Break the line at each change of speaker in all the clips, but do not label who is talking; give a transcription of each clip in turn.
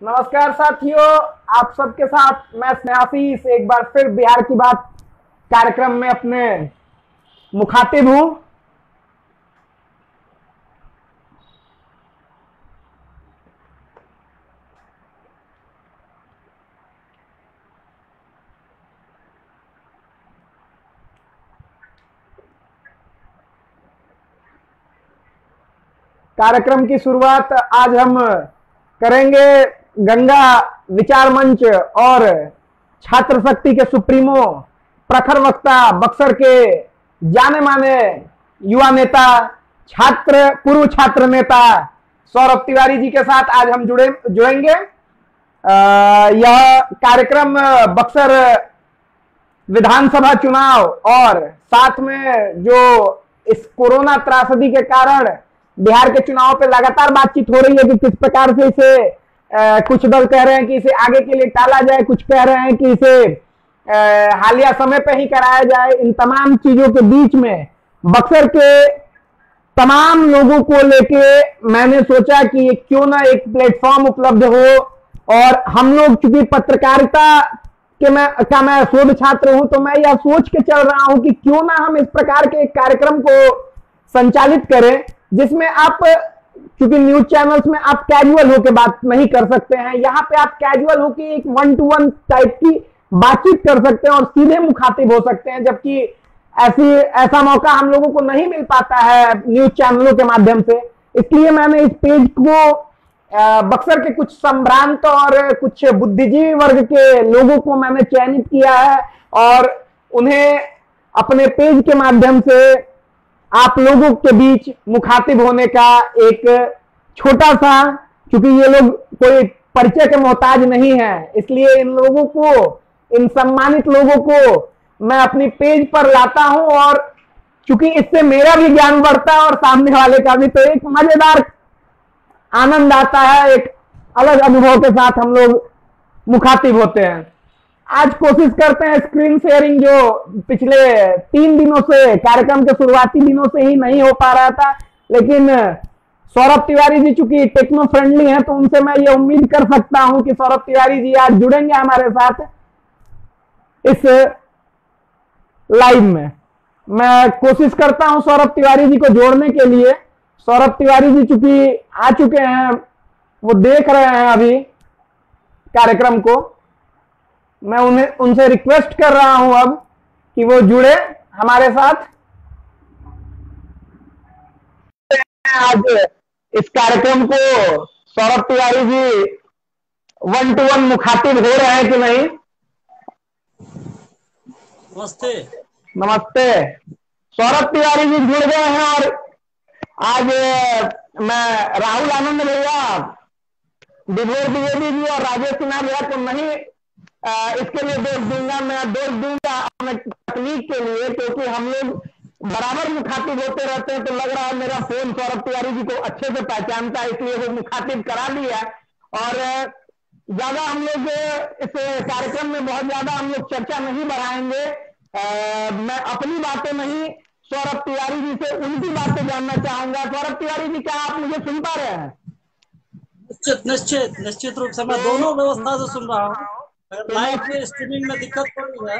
नमस्कार साथियों, आप सबके साथ मैं स्नेहाशीष एक बार फिर बिहार की बात कार्यक्रम में अपने मुखातिब हूं। कार्यक्रम की शुरुआत आज हम करेंगे गंगा विचार मंच और छात्र शक्ति के सुप्रीमो प्रखर वक्ता बक्सर के जाने माने युवा नेता पूर्व छात्र नेता सौरभ तिवारी जी के साथ आज हम जुड़ेंगे। यह कार्यक्रम बक्सर विधानसभा चुनाव और साथ में जो इस कोरोना त्रासदी के कारण बिहार के चुनाव पे लगातार बातचीत हो रही है कि किस प्रकार से इसे कुछ दल कह रहे हैं कि इसे आगे के लिए टाला जाए, कुछ कह रहे हैं कि इसे हालिया समय पे ही कराया जाए। इन तमाम चीजों के बीच में बक्सर के तमाम लोगों को लेके मैंने सोचा कि क्यों ना एक प्लेटफॉर्म उपलब्ध हो और हम लोग चूंकि पत्रकारिता मैं शोध छात्र हूं, तो मैं यह सोच के चल रहा हूं कि क्यों ना हम इस प्रकार के एक कार्यक्रम को संचालित करें जिसमें आप, क्योंकि न्यूज चैनल्स में आप कैजुअल होकर बात नहीं कर सकते हैं, यहाँ पे आप कैजुअल होकर एक 1-to-1 टाइप की बातचीत कर सकते हैं और सीधे मुखातिब हो सकते हैं, जबकि ऐसा मौका हम लोगों को नहीं मिल पाता है न्यूज चैनलों के माध्यम से। इसलिए मैंने इस पेज को बक्सर के कुछ संभ्रांत और कुछ बुद्धिजीवी वर्ग के लोगों को मैंने चयनित किया है और उन्हें अपने पेज के माध्यम से आप लोगों के बीच मुखातिब होने का एक छोटा सा, क्योंकि ये लोग कोई परिचय के मोहताज नहीं है, इसलिए इन लोगों को, इन सम्मानित लोगों को मैं अपनी पेज पर लाता हूं और चूंकि इससे मेरा भी ज्ञान बढ़ता है और सामने वाले का भी, तो एक मजेदार आनंद आता है, एक अलग अनुभव के साथ हम लोग मुखातिब होते हैं। आज कोशिश करते हैं स्क्रीन शेयरिंग, जो पिछले 3 दिनों से, कार्यक्रम के शुरुआती दिनों से ही नहीं हो पा रहा था, लेकिन सौरभ तिवारी जी चूंकि टेक्नो फ्रेंडली हैं तो उनसे मैं ये उम्मीद कर सकता हूं कि सौरभ तिवारी जी आज जुड़ेंगे हमारे साथ इस लाइव में। मैं कोशिश करता हूं सौरभ तिवारी जी को जोड़ने के लिए। सौरभ तिवारी जी चूंकि आ चुके हैं, वो देख रहे हैं अभी कार्यक्रम को, मैं उनसे रिक्वेस्ट कर रहा हूं अब कि वो जुड़े हमारे साथ। आज इस कार्यक्रम को सौरभ तिवारी जी 1-to-1 मुखातिब हो रहे हैं कि नहीं?
नमस्ते।
नमस्ते। सौरभ तिवारी जी जुड़ गए हैं और आज मैं राहुल आनंद भैया, विभोर द्विवेदी जी और राजेश सिन्हा भैया को नहीं इसके लिए दोष दूंगा, मैं दोष दूंगा अपने तकनीक के लिए, क्योंकि हम लोग बराबर मुखातिब होते रहते हैं, तो लग रहा है मेरा फोन सौरभ तिवारी जी को अच्छे से पहचानता है, इसलिए वो मुखातिब करा लिया। और ज्यादा हम लोग इस कार्यक्रम में बहुत ज्यादा हम लोग चर्चा नहीं बढ़ाएंगे। मैं अपनी बातें नहीं, सौरभ तिवारी जी से उनकी बातें जानना चाहूंगा। सौरभ तिवारी जी, क्या आप मुझे सुन पा रहे हैं?
निश्चित रूप से मैं दोनों व्यवस्था से सुन रहा हूँ। अगर लाइव स्ट्रीमिंग में दिक्कत हो रही है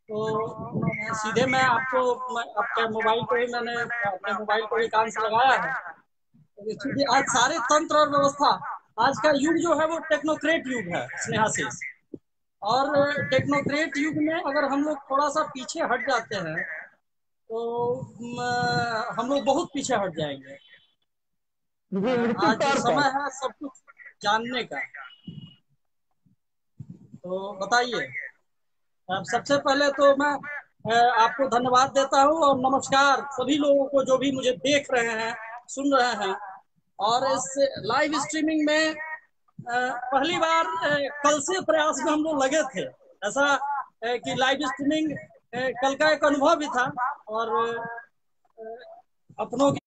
तो सीधे मैं आपके मोबाइल को ही, मैंने अपने मोबाइल को ही कान से लगाया है, क्योंकि आज सारे तंत्र और व्यवस्था, आज का युग जो है वो टेक्नोक्रेट युग है स्नेहाशीष, और टेक्नोक्रेट युग में अगर हम लोग थोड़ा सा पीछे हट जाते हैं तो हम लोग बहुत पीछे हट जाएंगे। आज समय है सब कुछ जानने का। तो बताइए, सबसे पहले तो मैं आपको धन्यवाद देता हूं और नमस्कार सभी लोगों को जो भी मुझे देख रहे हैं, सुन रहे हैं। और इस लाइव स्ट्रीमिंग में पहली बार कल से प्रयास में हम लोग लगे थे, ऐसा कि लाइव स्ट्रीमिंग कल का एक अनुभव भी था और अपनों की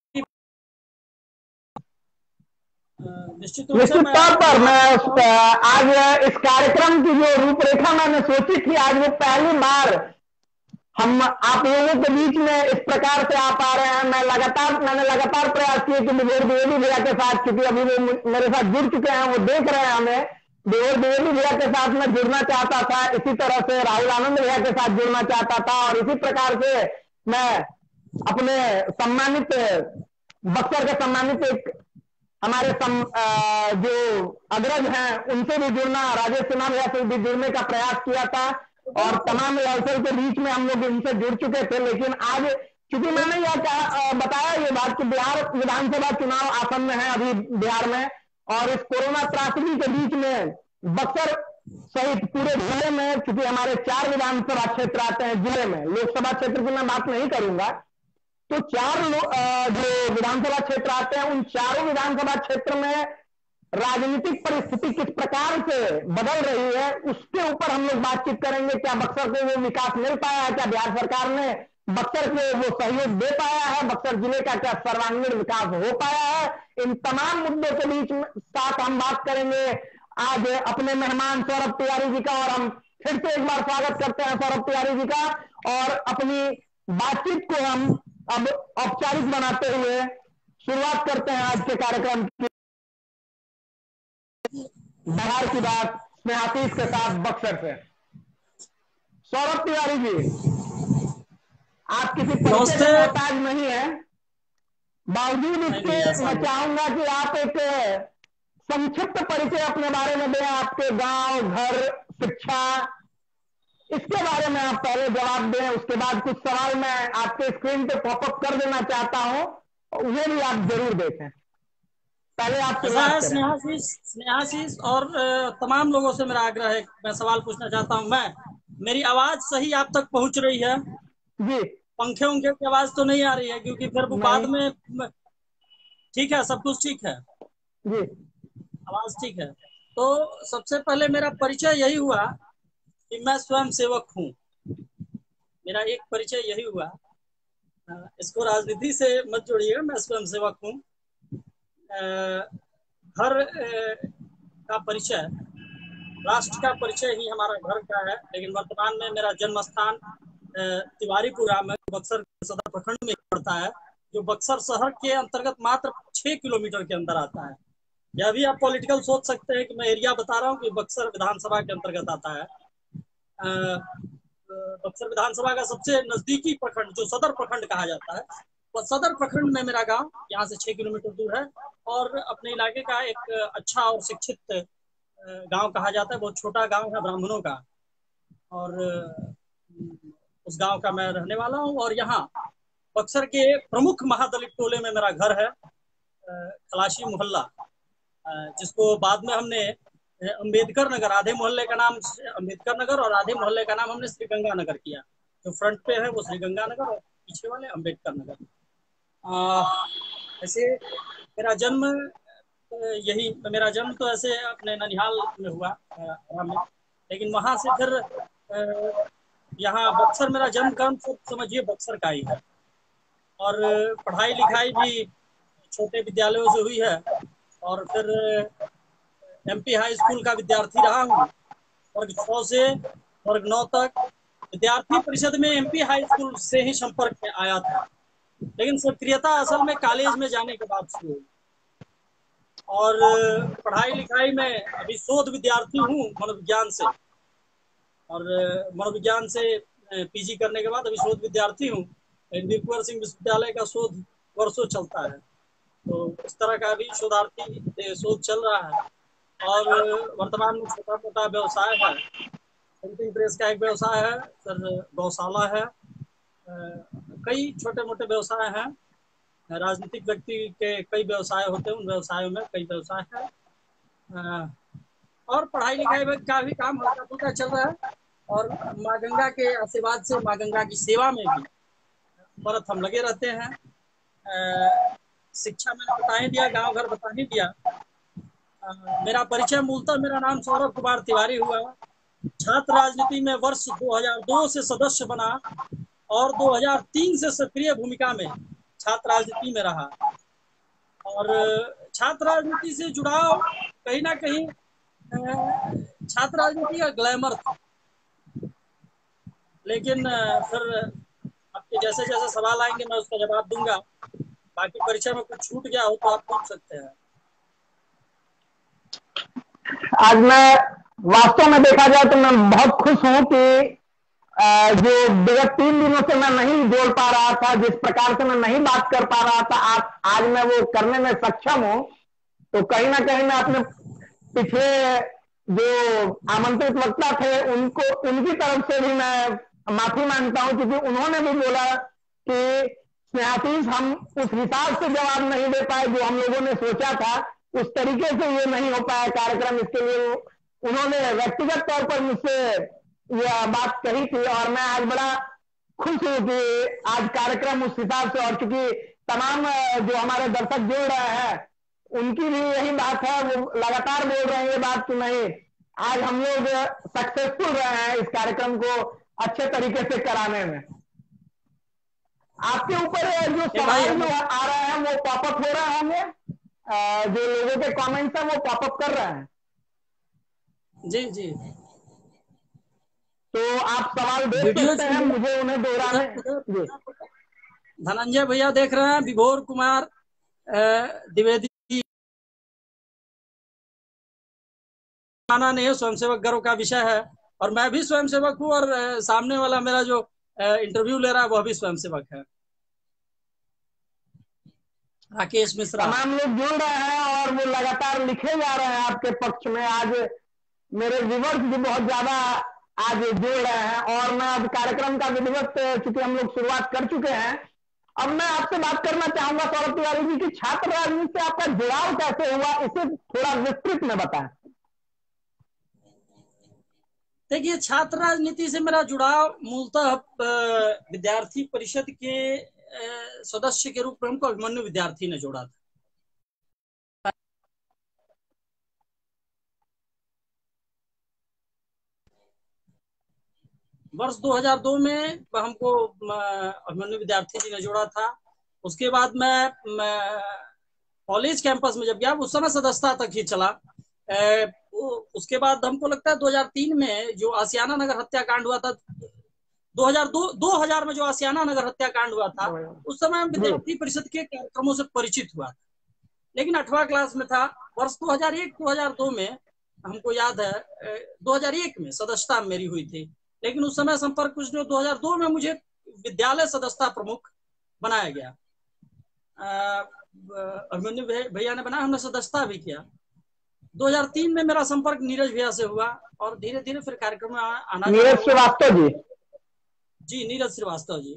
निश्चित
तौर पर मैं आज इस कार्यक्रम की जो रूपरेखा मैंने सोची थी, आज वो पहली बार हम आप लोगों के बीच में इस प्रकार से आ पा रहे हैं। मैंने लगातार प्रयास किए कि विभोर द्विवेदी भैया के साथ, क्योंकि अभी वो मेरे साथ जुड़ चुके हैं, वो देख रहे हैं हमें, विभोर द्विवेदी भैया के साथ मैं जुड़ना चाहता था, इसी तरह से राहुल आनंद भैया के साथ जुड़ना चाहता था, और इसी प्रकार से मैं अपने सम्मानित बक्सर के सम्मानित एक हमारे जो अग्रज हैं उनसे भी जुड़ना, राजेश सिन्हा भैया से भी जुड़ने का प्रयास किया था, और तमाम रिहर्सल के बीच में हम लोग इनसे जुड़ चुके थे। लेकिन आज चूंकि मैंने यह बताया ये बात कि बिहार विधानसभा चुनाव आसन्न है अभी बिहार में, और इस कोरोना त्रासदी के बीच में बक्सर सहित पूरे जिले में, चूंकि हमारे 4 विधानसभा क्षेत्र आते हैं जिले में, लोकसभा क्षेत्र की मैं बात नहीं करूंगा, तो 4 जो विधानसभा क्षेत्र आते हैं, उन चारों विधानसभा क्षेत्र में राजनीतिक परिस्थिति किस प्रकार से बदल रही है, उसके ऊपर हम लोग बातचीत करेंगे। क्या बक्सर को वो विकास मिल पाया है, क्या बिहार सरकार ने बक्सर को वो सहयोग दे पाया है, बक्सर जिले का क्या सर्वांगीण विकास हो पाया है, इन तमाम मुद्दों के बीच में साथ हम बात करेंगे आज अपने मेहमान सौरभ तिवारी जी का। और हम फिर से एक बार स्वागत करते हैं सौरभ तिवारी जी का, और अपनी बातचीत को हम अब औपचारिक बनाते हुए शुरुआत करते हैं आज के कार्यक्रम की। बिहार की बात स्नेहाशीष के साथ बक्सर से। सौरभ तिवारी जी, आप किसी परिचय के मोहताज नहीं है, बावजूद इसके मैं चाहूंगा कि आप एक संक्षिप्त परिचय अपने बारे में दें, आपके गांव, घर, शिक्षा, इसके बारे में आप पहले जवाब दें। उसके बाद कुछ सवाल मैं आपके स्क्रीन पे पॉपअप कर देना चाहता हूं, उन्हें भी आप जरूर देखें। पहले आप
स्नेहाशीष और तमाम लोगों से मेरा आग्रह है, मैं सवाल पूछना चाहता हूं। मेरी आवाज सही आप तक पहुंच रही है
जी?
पंखे उंखे की आवाज तो नहीं आ रही है, क्योंकि फिर वो बाद में ठीक है, सब कुछ ठीक है
जी,
आवाज ठीक है। तो सबसे पहले मेरा परिचय यही हुआ कि मैं स्वयं सेवक हूँ। मेरा एक परिचय यही हुआ, इसको राजनीति से मत जोड़िएगा, मैं स्वयं सेवक हूँ। घर का परिचय, राष्ट्र का परिचय ही हमारा घर का है, लेकिन वर्तमान में मेरा जन्म स्थान तिवारीपुरा में बक्सर सदर प्रखंड में पड़ता है, जो बक्सर शहर के अंतर्गत मात्र 6 किलोमीटर के अंदर आता है। यह भी आप पॉलिटिकल सोच सकते हैं कि मैं एरिया बता रहा हूँ कि बक्सर विधानसभा के अंतर्गत आता है। बक्सर विधानसभा का सबसे नजदीकी प्रखंड जो सदर प्रखंड कहा जाता है, वह सदर प्रखंड में मेरा गांव यहाँ से 6 किलोमीटर दूर है, और अपने इलाके का एक अच्छा और शिक्षित गांव कहा जाता है। बहुत छोटा गांव है ब्राह्मणों का, और उस गांव का मैं रहने वाला हूँ। और यहाँ बक्सर के प्रमुख महादलित टोले में मेरा घर है, खलाशी मोहल्ला, जिसको बाद में हमने अम्बेडकर नगर, आधे मोहल्ले का नाम अम्बेडकर नगर और आधे मोहल्ले का नाम हमने श्रीगंगा नगर किया। जो फ्रंट पे है वो श्रीगंगा नगर और पीछे वाले अम्बेडकर नगर। ऐसे मेरा जन्म मेरा जन्म तो ऐसे अपने ननिहाल में हुआ में, लेकिन वहां से फिर यहाँ बक्सर मेरा जन्म कर्म सब समझिए बक्सर का ही है, और पढ़ाई लिखाई भी छोटे विद्यालयों से हुई है, और फिर एमपी हाई स्कूल का विद्यार्थी रहा हूँ। वर्ग 6 से वर्ग 9 तक विद्यार्थी परिषद में एमपी हाई स्कूल से ही संपर्क में आया था, लेकिन सक्रियता असल में कॉलेज में जाने के बाद शुरू हुई। और पढ़ाई लिखाई में अभी शोध विद्यार्थी हूँ मनोविज्ञान से, और मनोविज्ञान से पीजी करने के बाद अभी शोध विद्यार्थी हूँ। डी कुंवर सिंह विश्वविद्यालय का शोध वर्षों चलता है, तो इस तरह का भी शोधार्थी शोध चल रहा है। और वर्तमान में छोटा मोटा व्यवसाय है, प्रिंटिंग प्रेस का एक व्यवसाय है, फिर गौशाला है, कई छोटे मोटे व्यवसाय हैं। राजनीतिक व्यक्ति के कई व्यवसाय होते हैं, उन व्यवसायों में कई व्यवसाय है, और पढ़ाई लिखाई का भी काम हल्का फुल्का चल रहा है। और माँ गंगा के आशीर्वाद से माँ गंगा की सेवा में भी मरत हम लगे रहते हैं। शिक्षा मैंने बता ही दिया, गांव घर बता ही दिया। मेरा परिचय मूलतः मेरा नाम सौरभ कुमार तिवारी हुआ। छात्र राजनीति में वर्ष 2002 से सदस्य बना और 2003 से सक्रिय भूमिका में छात्र राजनीति में रहा। और छात्र राजनीति से जुड़ाव कहीं ना कहीं छात्र राजनीति का ग्लैमर था, लेकिन फिर आपके जैसे जैसे सवाल आएंगे मैं उसका जवाब दूंगा। बाकी परीक्षा में कुछ छूट गया हो तो आप पूछ सकते हैं।
आज मैं वास्तव में देखा जाए तो मैं बहुत खुश हूं कि जो विगत 3 दिनों से मैं नहीं जोड़ पा रहा था, जिस प्रकार से मैं नहीं बात कर पा रहा था, आज मैं वो करने में सक्षम हूं। तो कहीं ना कहीं मैं अपने पिछले जो आमंत्रित वक्ता थे उनको, उनकी तरफ से भी मैं माफी मांगता हूं, क्योंकि उन्होंने भी बोला कि स्नेहाशीष हम उस हिसाब से जवाब नहीं दे पाए जो हम लोगों ने सोचा था, उस तरीके से ये नहीं हो पाया कार्यक्रम। इसके लिए उन्होंने व्यक्तिगत तौर पर मुझसे यह बात कही थी और मैं आज बड़ा खुश हूं कि आज कार्यक्रम उस हिसाब से, और चूंकि तमाम जो हमारे दर्शक जुड़ रहे हैं उनकी भी यही बात है, वो लगातार बोल रहे हैं ये बात कि नहीं, आज हम लोग सक्सेसफुल रहे हैं इस कार्यक्रम को अच्छे तरीके से कराने में। आपके ऊपर जो सवाल जो आ रहे हैं वो पॉपअप हो रहे होंगे, जो लोगों के कमेंट्स हैं वो पॉपअप कर रहे हैं।
जी जी,
तो आप सवाल देख सकते हैं, मुझे उन्हें दोहराने।
धनंजय भैया देख रहे हैं, विभोर कुमार द्विवेदी, नहीं स्वयंसेवक गर्व का विषय है और मैं भी स्वयंसेवक हूँ और सामने वाला मेरा जो इंटरव्यू ले रहा है वह भी स्वयंसेवक है, राकेश मिश्रा।
तमाम लोग जुड़ रहे हैं और वो लगातार लिखे जा रहे हैं आपके पक्ष में। आज मेरे व्यूअर्स भी बहुत ज्यादा आज जुड़ रहे हैं और मैं अब कार्यक्रम का विधिवत, चूंकि हम लोग शुरुआत कर चुके हैं, अब मैं आपसे बात करना चाहूंगा सौरभ तिवारी जी की छात्र राजनीति से आपका जुड़ाव कैसे हुआ, इसे थोड़ा विस्तृत में बताएं।
देखिए, छात्र राजनीति से मेरा जुड़ाव मूलतः विद्यार्थी परिषद के सदस्य के रूप में हमको अभिमन्यु विद्यार्थी ने जोड़ा था। वर्ष 2002 में हमको अभिमन्यु विद्यार्थी जी ने जोड़ा था। उसके बाद मैं कॉलेज कैंपस में जब गया, उस समय सदस्यता तक ही चला। उसके बाद हमको लगता है 2003 में जो आसियाना नगर हत्याकांड हुआ था, 2000 में जो आसियाना नगर हत्याकांड हुआ था, उस समय हम विद्यार्थी परिषद के कार्यक्रमों से परिचित हुआ था, लेकिन 8वां क्लास में था। वर्ष 2001-2002 में हमको याद है 2001 में सदस्यता मेरी हुई थी, लेकिन उस समय संपर्क कुछ नहीं। 2002 में मुझे विद्यालय सदस्यता प्रमुख बनाया गया, अभिमन्यु भैया ने बनाया, हमने सदस्यता भी किया। 2003 में मेरा संपर्क नीरज भैया से हुआ और धीरे धीरे फिर कार्यक्रम में आना।
नीरज श्रीवास्तव जी?
जी, नीरज श्रीवास्तव जी।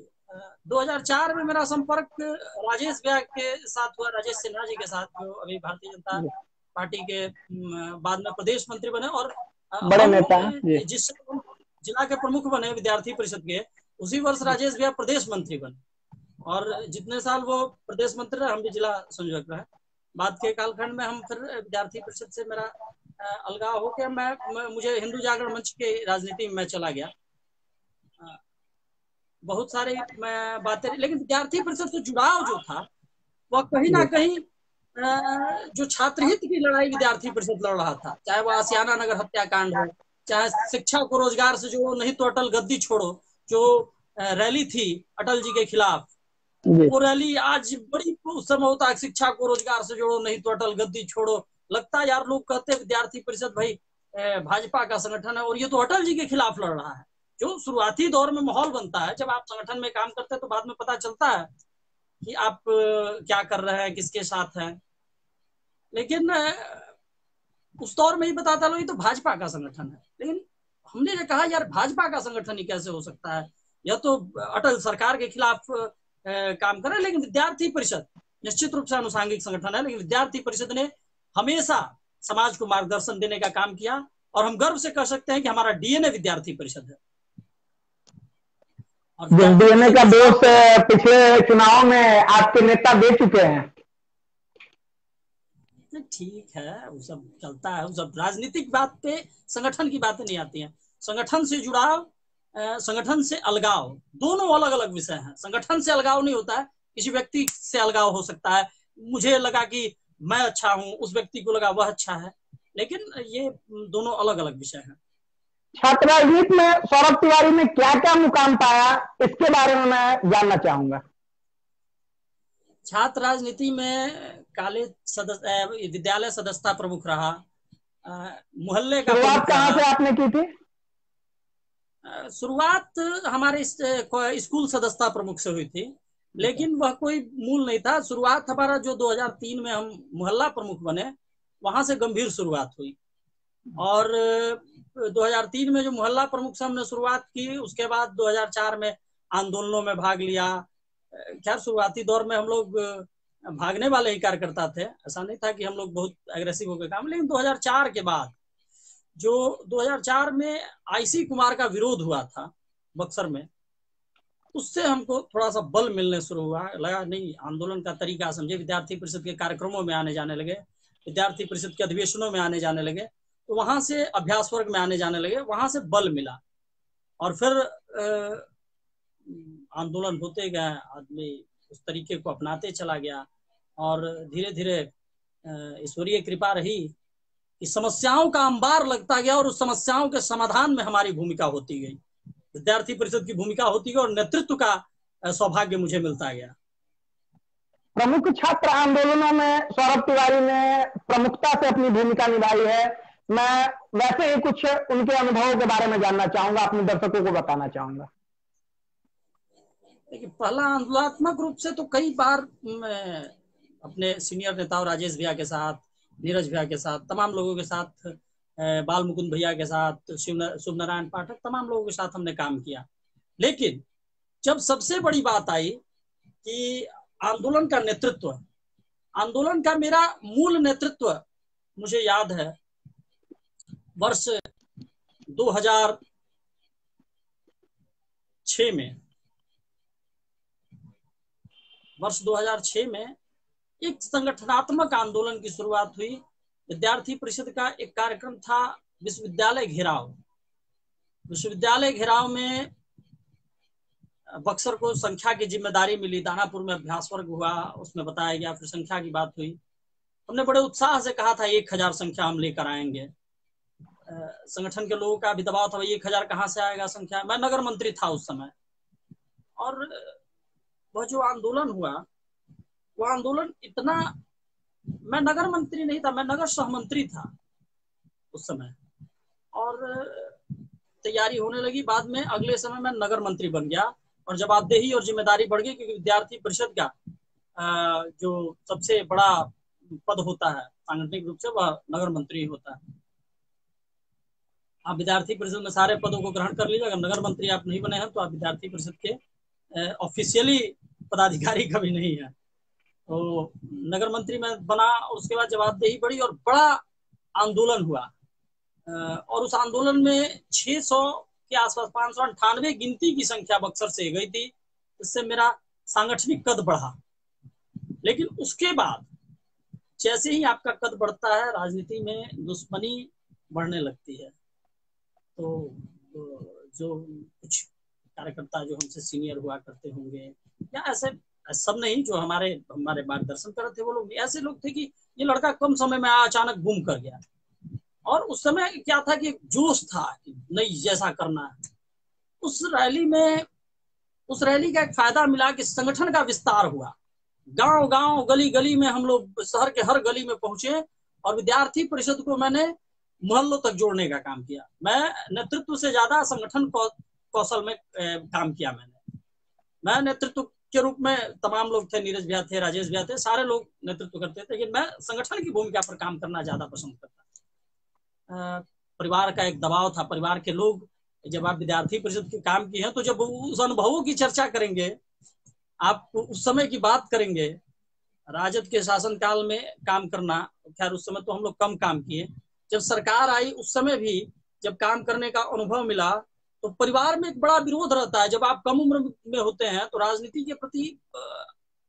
2004 में मेरा संपर्क राजेश भैया के साथ हुआ, राजेश सिन्हा जी के साथ, जो अभी भारतीय जनता पार्टी के बाद में प्रदेश मंत्री बने और
बड़े नेता,
जिस जिला के प्रमुख बने विद्यार्थी परिषद के, उसी वर्ष राजेश भैया प्रदेश मंत्री बने और जितने साल वो प्रदेश मंत्री रहे हम भी जिला संयोजक रहे। बाद के कालखंड में हम फिर विद्यार्थी परिषद से मेरा अलगाव हो गया, मुझे हिंदू जागरण मंच के राजनीति में चला गया। बहुत सारी बातें, लेकिन विद्यार्थी परिषद से जुड़ाव जो था वह कहीं ना कहीं जो छात्र हित की लड़ाई विद्यार्थी परिषद लड़ रहा था, चाहे वह आसियाना नगर हत्याकांड हो, चाहे शिक्षा को रोजगार से जोड़ो नहीं तो अटल गद्दी छोड़ो, जो रैली थी अटल जी के खिलाफ, वो रैली आज बड़ी उस समय होता है, शिक्षा को रोजगार से जोड़ो नहीं तो अटल गद्दी छोड़ो। लगता है यार, लोग कहते हैं विद्यार्थी परिषद भाई भाजपा का संगठन है और ये तो अटल जी के खिलाफ लड़ रहा है। जो शुरुआती दौर में माहौल बनता है, जब आप संगठन में काम करते हैं तो बाद में पता चलता है कि आप क्या कर रहे हैं, किसके साथ हैं, लेकिन उस दौर में ही बताता लो ये तो भाजपा का संगठन है। लेकिन हमने जो कहा यार भाजपा का संगठन ही कैसे हो सकता है, यह तो अटल सरकार के खिलाफ काम कर रहे हैं। लेकिन विद्यार्थी परिषद निश्चित रूप से अनुसांगिक संगठन है, लेकिन विद्यार्थी परिषद ने हमेशा समाज को मार्गदर्शन देने का काम किया और हम गर्व से कह सकते हैं कि हमारा डीएनए विद्यार्थी परिषद है।
जिस डीएनए का दोष पिछले चुनाव में आपके नेता दे चुके हैं।
ठीक है, वो सब चलता है, वो सब राजनीतिक बात पे संगठन की बातें नहीं आती हैं। संगठन से जुड़ाव, संगठन से अलगाव, दोनों अलग अलग विषय हैं। संगठन से अलगाव नहीं होता है, किसी व्यक्ति से अलगाव हो सकता है, मुझे लगा कि मैं अच्छा हूं, उस व्यक्ति को लगा वह अच्छा है, लेकिन ये दोनों अलग अलग विषय हैं।
छात्र राजनीति में सौरभ तिवारी ने क्या क्या मुकाम पाया, इसके बारे में मैं जानना चाहूंगा।
छात्र राजनीति में कॉलेज सदस्य, विद्यालय सदस्यता प्रमुख रहा, मोहल्ले का
शुरुआत
प्रमुख
कहां
रहा।
से आपने की थी?
शुरुआत हमारे स्कूल सदस्यता प्रमुख से हुई थी, लेकिन वह कोई मूल नहीं था। शुरुआत हमारा जो 2003 में हम मोहल्ला प्रमुख बने, वहां से गंभीर शुरुआत हुई। और 2003 में जो मोहल्ला प्रमुख से हमने शुरुआत की, उसके बाद 2004 में आंदोलनों में भाग लिया। खैर शुरुआती दौर में हम लोग भागने वाले ही कार्यकर्ता थे, ऐसा नहीं था कि हम लोग बहुत एग्रेसिव होकर काम। लेकिन 2004 के बाद जो 2004 में आईसी कुमार का विरोध हुआ था बक्सर में, उससे हमको थोड़ा सा बल मिलने शुरू हुआ। लगा नहीं, आंदोलन का तरीका समझे, विद्यार्थी परिषद के कार्यक्रमों में आने जाने लगे, विद्यार्थी परिषद के अधिवेशनों में आने जाने लगे, तो वहां से अभ्यास वर्ग में आने जाने लगे, वहां से बल मिला। और फिर आंदोलन होते गए, आदमी उस तरीके को अपनाते चला गया। और धीरे धीरे ईश्वरीय कृपा रही कि समस्याओं का अंबार लगता गया और उस समस्याओं के समाधान में हमारी भूमिका होती गई, विद्यार्थी परिषद की भूमिका होती गई और नेतृत्व का सौभाग्य मुझे मिलता गया।
प्रमुख छात्र आंदोलनों में सौरभ तिवारी ने प्रमुखता से अपनी भूमिका निभाई है। मैं वैसे ही कुछ उनके अनुभवों के बारे में जानना चाहूंगा, अपने दर्शकों को बताना चाहूंगा।
देखिए, पहला आंदोलनात्मक रूप से तो कई बार मैं अपने सीनियर नेताओं राजेश भैया के साथ, नीरज भैया के साथ, तमाम लोगों के साथ, बाल मुकुंद भैया के साथ, शुभ नारायण पाठक, तमाम लोगों के साथ हमने काम किया। लेकिन जब सबसे बड़ी बात आई कि आंदोलन का नेतृत्व, आंदोलन का मेरा मूल नेतृत्व मुझे याद है वर्ष 2006 में, वर्ष 2006 में एक संगठनात्मक आंदोलन की शुरुआत हुई। विद्यार्थी परिषद का एक कार्यक्रम था विश्वविद्यालय घेराव। विश्वविद्यालय घेराव में बक्सर को संख्या की जिम्मेदारी मिली, दानापुर में अभ्यास वर्ग हुआ, उसमें बताया गया, फिर संख्या की बात हुई। हमने बड़े उत्साह से कहा था 1000 संख्या हम लेकर आएंगे। संगठन के लोगों का भी दबाव था, 1000 कहाँ से आएगा संख्या। मैं नगर मंत्री था उस समय, और वह जो आंदोलन हुआ, वो आंदोलन इतना, मैं नगर मंत्री नहीं था, मैं नगर सहमंत्री था उस समय, और तैयारी होने लगी। बाद में अगले समय मैं नगर मंत्री बन गया और जवाबदेही और जिम्मेदारी बढ़ गई, क्योंकि विद्यार्थी परिषद का जो सबसे बड़ा पद होता है सांगठनिक रूप से, वह नगर मंत्री होता है। आप विद्यार्थी परिषद में सारे पदों को ग्रहण कर लीजिए, अगर नगर मंत्री आप नहीं बने हैं तो आप विद्यार्थी परिषद के ऑफिशियली पदाधिकारी कभी नहीं है। तो नगर मंत्री में बना, उसके बाद जवाबदेही बढ़ी और बड़ा आंदोलन हुआ। और उस आंदोलन में 600 के आसपास, 598 गिनती की संख्या बक्सर से गई थी, इससे मेरा सांगठनिक कद बढ़ा। लेकिन उसके बाद जैसे ही आपका कद बढ़ता है, राजनीति में दुश्मनी बढ़ने लगती है। तो जो कुछ कार्यकर्ता जो हमसे सीनियर हुआ करते होंगे, या ऐसे सब नहीं, जो हमारे मार्गदर्शन कर रहे थे, वो लोग ऐसे लोग थे कि ये लड़का कम समय में अचानक गुम कर गया। और उस समय क्या था कि जोश था कि नहीं, जैसा करना है। उस रैली का एक फायदा मिला कि संगठन का विस्तार हुआ। गांव गांव, गली गली में हम लोग, शहर के हर गली में पहुंचे और विद्यार्थी परिषद को मैंने मोहल्लों तक जोड़ने का काम किया। मैं नेतृत्व से ज्यादा संगठन कौशल में काम किया। मैं नेतृत्व के रूप में, तमाम लोग थे, नीरज भैया थे, राजेश भैया थे, सारे लोग नेतृत्व करते थे, लेकिन मैं संगठन की भूमिका पर काम करना ज्यादा पसंद करता। परिवार का एक दबाव था, परिवार के लोग, जब आप विद्यार्थी परिषद के काम की हैं तो जब उस अनुभवों की चर्चा करेंगे, आप उस समय की बात करेंगे, राजद के शासनकाल में काम करना, खैर उस समय तो हम लोग कम काम किए, जब सरकार आई उस समय भी जब काम करने का अनुभव मिला, तो परिवार में एक बड़ा विरोध रहता है। जब आप कम उम्र में होते हैं तो राजनीति के प्रति,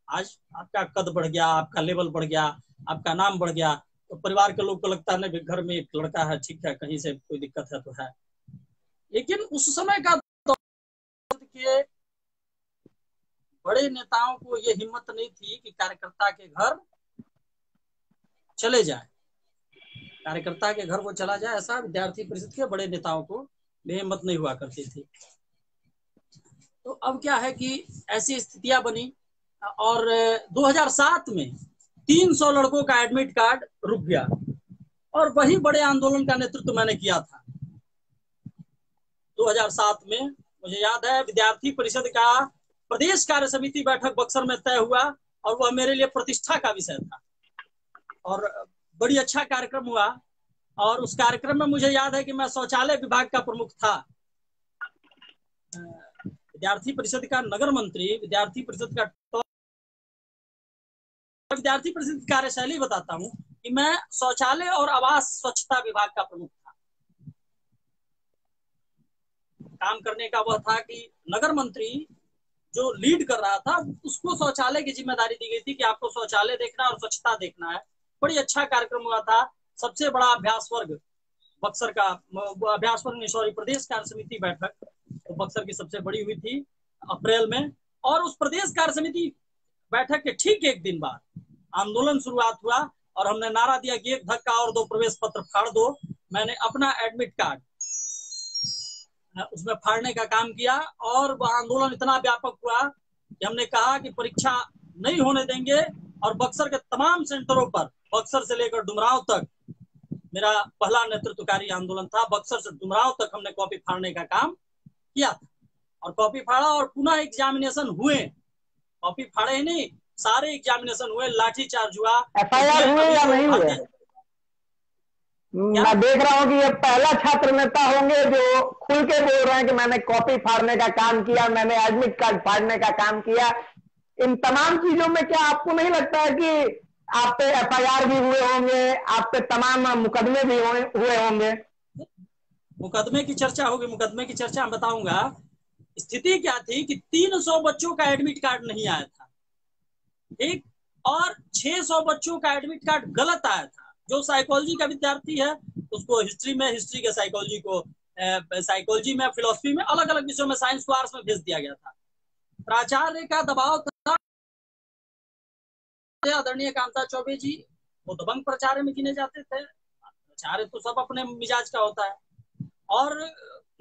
आज आपका कद बढ़ गया, आपका लेवल बढ़ गया, आपका नाम बढ़ गया, तो परिवार के लोग को लगता है घर में एक लड़का है, ठीक है, कहीं से कोई दिक्कत है तो है। लेकिन उस समय का के बड़े नेताओं को ये हिम्मत नहीं थी कि कार्यकर्ता के घर चले जाए, कार्यकर्ता के घर वो चला जाए, ऐसा विद्यार्थी परिषद के बड़े नेताओं को बेहिम्मत नहीं हुआ करती थी। तो अब क्या है कि ऐसी स्थितियां बनी और 2007 में 300 लड़कों का एडमिट कार्ड रुक गया और वही बड़े आंदोलन का नेतृत्व मैंने किया था 2007 में। मुझे याद है विद्यार्थी परिषद का प्रदेश कार्य समिति बैठक बक्सर में तय हुआ और वह मेरे लिए प्रतिष्ठा का विषय था और बड़ी अच्छा कार्यक्रम हुआ। और उस कार्यक्रम में मुझे याद है कि मैं शौचालय विभाग का प्रमुख था। विद्यार्थी परिषद का नगर मंत्री, विद्यार्थी परिषद का विद्यार्थी परिषद की कार्यशैली बताता हूँ कि मैं शौचालय और आवास स्वच्छता विभाग का प्रमुख था। काम करने का वह था कि नगर मंत्री जो लीड कर रहा था उसको शौचालय की जिम्मेदारी दी गई थी कि आपको शौचालय देखना और स्वच्छता देखना है। बड़ी अच्छा कार्यक्रम हुआ था। सबसे बड़ा अभ्यास वर्ग बक्सर का, अभ्यास वर्ग सॉरी प्रदेश कार्य समिति बैठक तो बक्सर की सबसे बड़ी हुई थी अप्रैल में। और उस प्रदेश कार्य समिति बैठक के ठीक एक दिन बाद आंदोलन शुरुआत हुआ और हमने नारा दिया कि एक धक्का और दो, प्रवेश पत्र फाड़ दो। मैंने अपना एडमिट कार्ड उसमें फाड़ने का काम किया और वह आंदोलन इतना व्यापक हुआ कि हमने कहा कि परीक्षा नहीं होने देंगे और बक्सर के तमाम सेंटरों पर, बक्सर से लेकर डुमरांव तक मेरा पहला नेतृत्वकारी आंदोलन था। बक्सर से डुमरांव तक हमने कॉपी फाड़ने का काम किया था और कॉपी फाड़ा और पुनः एग्जामिनेशन हुए। कॉपी फाड़े ही नहीं, सारे एग्जामिनेशन हुए, लाठीचार्ज हुआ।
FIR हुए या नहीं हुए? मैं देख रहा हूँ कि ये पहला छात्र नेता होंगे जो खुल के बोल रहे हैं कि मैंने कॉपी फाड़ने का काम किया, मैंने एडमिट कार्ड फाड़ने का काम किया। इन तमाम चीजों में क्या आपको नहीं लगता है कि आप पे FIR भी हुए होंगे, आप पे तमाम मुकदमे भी हुए होंगे?
मुकदमे की चर्चा होगी, मुकदमे की चर्चा मैं बताऊंगा। स्थिति क्या थी कि 300 बच्चों का एडमिट कार्ड नहीं आया था, ठीक, और 600 बच्चों का एडमिट कार्ड गलत आया था। जो साइकोलॉजी का विद्यार्थी है उसको हिस्ट्री में, हिस्ट्री के साइकोलॉजी को साइकोलॉजी में, फिलोसफी में, अलग अलग विषयों में, साइंस को आर्ट्स में भेज दिया गया था। प्राचार्य का दबाव था, आदरणीय कांता चौबे जी वो दबंग प्राचार्य में गिने जाते थे। प्राचार्य तो सब अपने मिजाज का होता है। और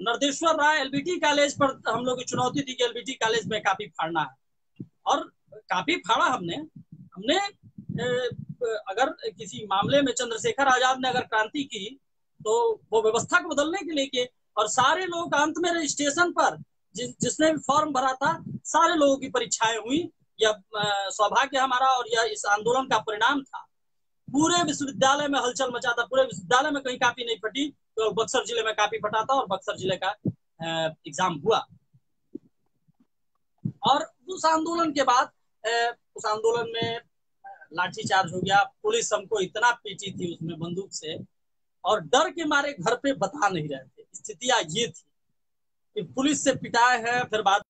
नरदेश्वर राय एलबीटी कॉलेज पर हम लोग की चुनौती थी कि एलबीटी कॉलेज में कापी फाड़ना है और कापी फाड़ा हमने अगर किसी मामले में चंद्रशेखर आजाद ने अगर क्रांति की तो वो व्यवस्था को बदलने के लिए किए और सारे लोग अंत में रजिस्ट्रेशन पर जिसने भी फॉर्म भरा था सारे लोगों की परीक्षाएं हुई। यह सौभाग्य हमारा और यह इस आंदोलन का परिणाम था। पूरे विश्वविद्यालय में हलचल मचा था, पूरे विश्वविद्यालय में कहीं कापी नहीं फटी तो बक्सर जिले में कापी फटा था और बक्सर जिले का एग्जाम हुआ। और उस आंदोलन के बाद उस आंदोलन में लाठीचार्ज हो गया। पुलिस हमको इतना पीटी थी उसमें बंदूक से और डर के मारे घर पे बता नहीं रहे थे। स्थितियां ये थी कि पुलिस से पिटाए है, फिर बाद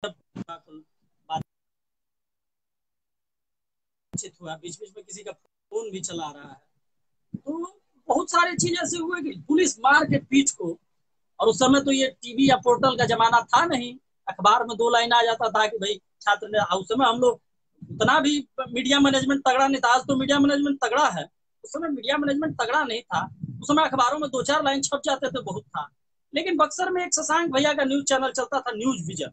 हुआ, बीच बीच में किसी का फोन भी चला रहा है। तो बहुत सारी चीज ऐसे हुए कि पुलिस मार के पीठ को, और उस समय तो ये टीवी या पोर्टल का जमाना था नहीं, अखबार में 2 लाइन आ जाता था कि भाई छात्र ने, उस समय हम लोग उतना भी मीडिया मैनेजमेंट तगड़ा नहीं था। आज तो मीडिया मैनेजमेंट तगड़ा है, उस समय मीडिया मैनेजमेंट तगड़ा नहीं था। उस समय अखबारों में 2-4 लाइन छप जाते थे, बहुत था। लेकिन बक्सर में एक शशांक भैया का न्यूज चैनल चलता था, न्यूज विजन,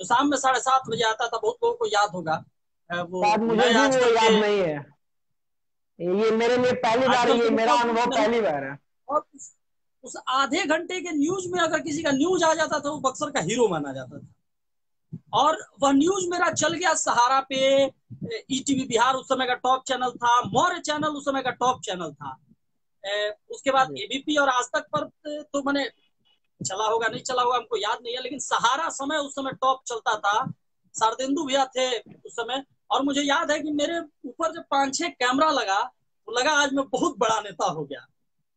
जो शाम में 7:30 बजे आता था। बहुत लोगों को याद होगा वो।
मुझे भी वो याद नहीं है, ये मेरे लिए पहली बार, ये मेरा अनुभव पहली बार है।
और उस आधे घंटे के न्यूज में अगर किसी का न्यूज आ जाता था वो बक्सर का हीरो माना जाता था। और वह न्यूज मेरा चल गया सहारा पे, ईटीवी बिहार उस समय का टॉप चैनल था, मौर्य चैनल उस समय का टॉप चैनल था। उसके बाद एबीपी और आज तक पर तो मैंने चला होगा, नहीं चला होगा हमको याद नहीं है, लेकिन सहारा समय उस समय टॉप चलता था। शारदेंदु भैया थे उस समय। और मुझे याद है कि मेरे ऊपर जब 5-6 कैमरा लगा तो लगा आज मैं बहुत बड़ा नेता हो गया।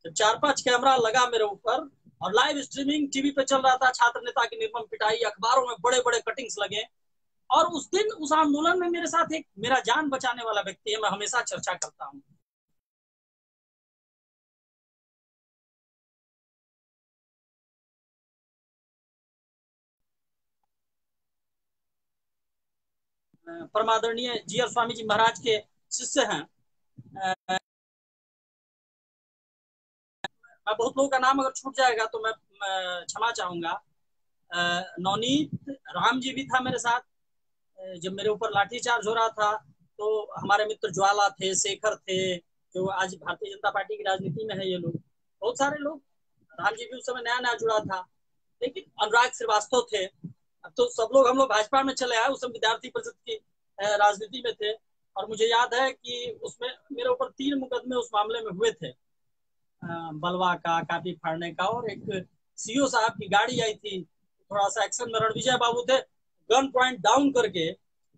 जब 4-5 कैमरा लगा मेरे ऊपर और लाइव स्ट्रीमिंग टीवी पे चल रहा था, छात्र नेता की निर्मम पिटाई, अखबारों में बड़े बड़े कटिंग्स लगे। और उस दिन उस आंदोलन में मेरे साथ एक मेरा जान बचाने वाला व्यक्ति है, मैं हमेशा चर्चा करता हूँ। परमादरणीय जीआर स्वामी जी महाराज के शिष्य हैं। मैं बहुत लोगों का नाम अगर छूट जाएगा तो मैं क्षमा चाहूंगा। नवनीत राम जी भी था मेरे साथ जब मेरे ऊपर लाठीचार्ज हो रहा था। तो हमारे मित्र ज्वाला थे, शेखर थे, जो आज भारतीय जनता पार्टी की राजनीति में है। ये लोग बहुत सारे लोग, राम जी भी उस समय नया नया जुड़ा था। लेकिन अनुराग श्रीवास्तव थे। अब तो सब लोग हम लोग भाजपा में चले आए, उस समय विद्यार्थी परिषद की राजनीति में थे। और मुझे याद है कि उसमें मेरे ऊपर 3 मुकदमे उस मामले में हुए थे, बलवा का, कापी फाड़ने का, और एक सीओ साहब की गाड़ी आई थी, थोड़ा सा एक्शन में रणविजय बाबू थे, गन पॉइंट डाउन करके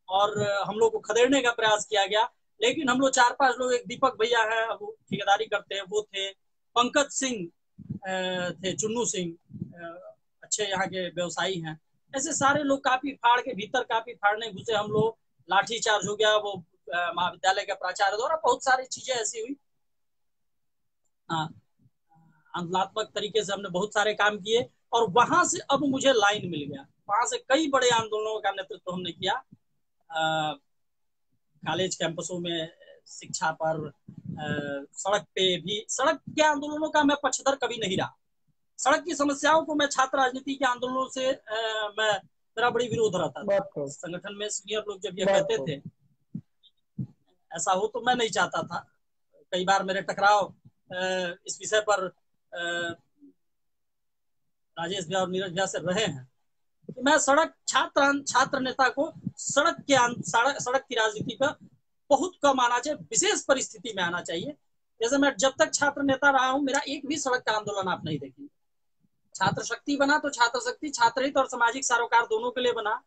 और हम लोग को खदेड़ने का प्रयास किया गया। लेकिन हम लोग 4-5 लोग, एक दीपक भैया है वो ठेकेदारी करते हैं, वो थे, पंकज सिंह थे, चुन्नू सिंह अच्छे यहाँ के व्यवसायी हैं, ऐसे सारे लोग कापी फाड़ के भीतर कापी फाड़ने घुसे हम लोग। लाठी चार्ज हो गया, वो महाविद्यालय के प्राचार्य द्वारा बहुत सारी चीजें ऐसी हुई। हाँ, आंदोलनात्मक तरीके से हमने बहुत सारे काम किए और वहां से अब मुझे लाइन मिल गया। वहां से कई बड़े आंदोलनों का नेतृत्व हमने किया, कॉलेज कैंपसों में, शिक्षा पर, सड़क पे भी। सड़क के आंदोलनों का मैं पक्षधर कभी नहीं रहा। सड़क की समस्याओं को मैं छात्र राजनीति के आंदोलनों से मेरा बड़ी विरोध रहता था। संगठन में सीनियर लोग जब ये कहते थे ऐसा हो तो मैं नहीं चाहता था। कई बार मेरे टकराव इस विषय पर राजेश भैया और नीरज भैया से रहे हैं कि मैं सड़क छात्र नेता को सड़क की राजनीति पर बहुत कम आना चाहिए, विशेष परिस्थिति में आना चाहिए। जैसे मैं जब तक छात्र नेता रहा हूं, मेरा एक भी सड़क का आंदोलन आप नहीं देखेंगे। छात्र शक्ति बना तो छात्र शक्ति छात्र हित और सामाजिक सरोकार दोनों के लिए बना।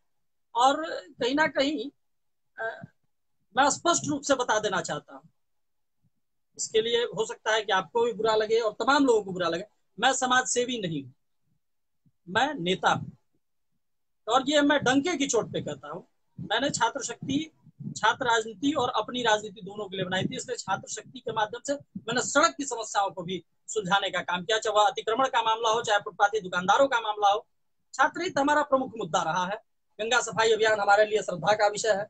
और कहीं ना कहीं मैं स्पष्ट रूप से बता देना चाहता हूं, इसके लिए हो सकता है कि आपको भी बुरा लगे और तमाम लोगों को बुरा लगे, मैं समाज सेवी नहीं हूं, मैं नेता हूं। और ये मैं डंके की चोट पे कहता हूं। मैंने छात्र शक्ति, छात्र राजनीति और अपनी राजनीति दोनों के लिए बनाई थी। इसलिए छात्र शक्ति के माध्यम से मैंने सड़क की समस्याओं को भी सुलझाने का काम किया, चाहे वह अतिक्रमण का मामला हो, चाहे फुटपाथी दुकानदारों का मामला हो। छात्र हित हमारा प्रमुख मुद्दा रहा है। गंगा सफाई अभियान हमारे लिए श्रद्धा का विषय है।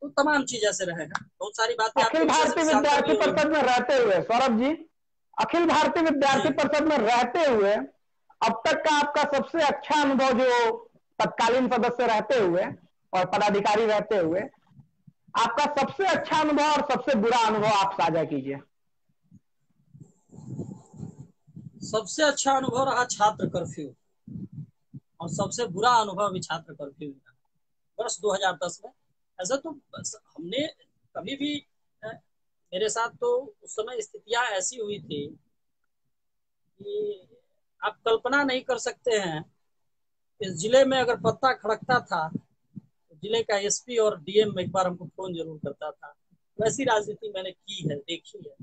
तो तमाम चीज ऐसे रहे हैं, बहुत सारी बातें।
अखिल भारतीय विद्यार्थी परिषद में रहते हुए सौरभ जी, अखिल भारतीय विद्यार्थी परिषद में रहते हुए अब तक का आपका सबसे अच्छा अनुभव, जो तत्कालीन सदस्य रहते हुए और पदाधिकारी रहते हुए, आपका सबसे अच्छा अनुभव और सबसे बुरा अनुभव आप साझा कीजिए।
सबसे अच्छा अनुभव रहा छात्र कर्फ्यू और सबसे बुरा अनुभव भी छात्र कर्फ्यू वर्ष 2010 में। ऐसा तो हमने कभी भी, मेरे साथ तो उस समय स्थितियां ऐसी हुई थी कि आप कल्पना नहीं कर सकते हैं। इस जिले में अगर पत्ता खड़कता था तो जिले का एसपी और डीएम एक बार हमको फोन जरूर करता था। वैसी राजनीति मैंने की है, देखी है।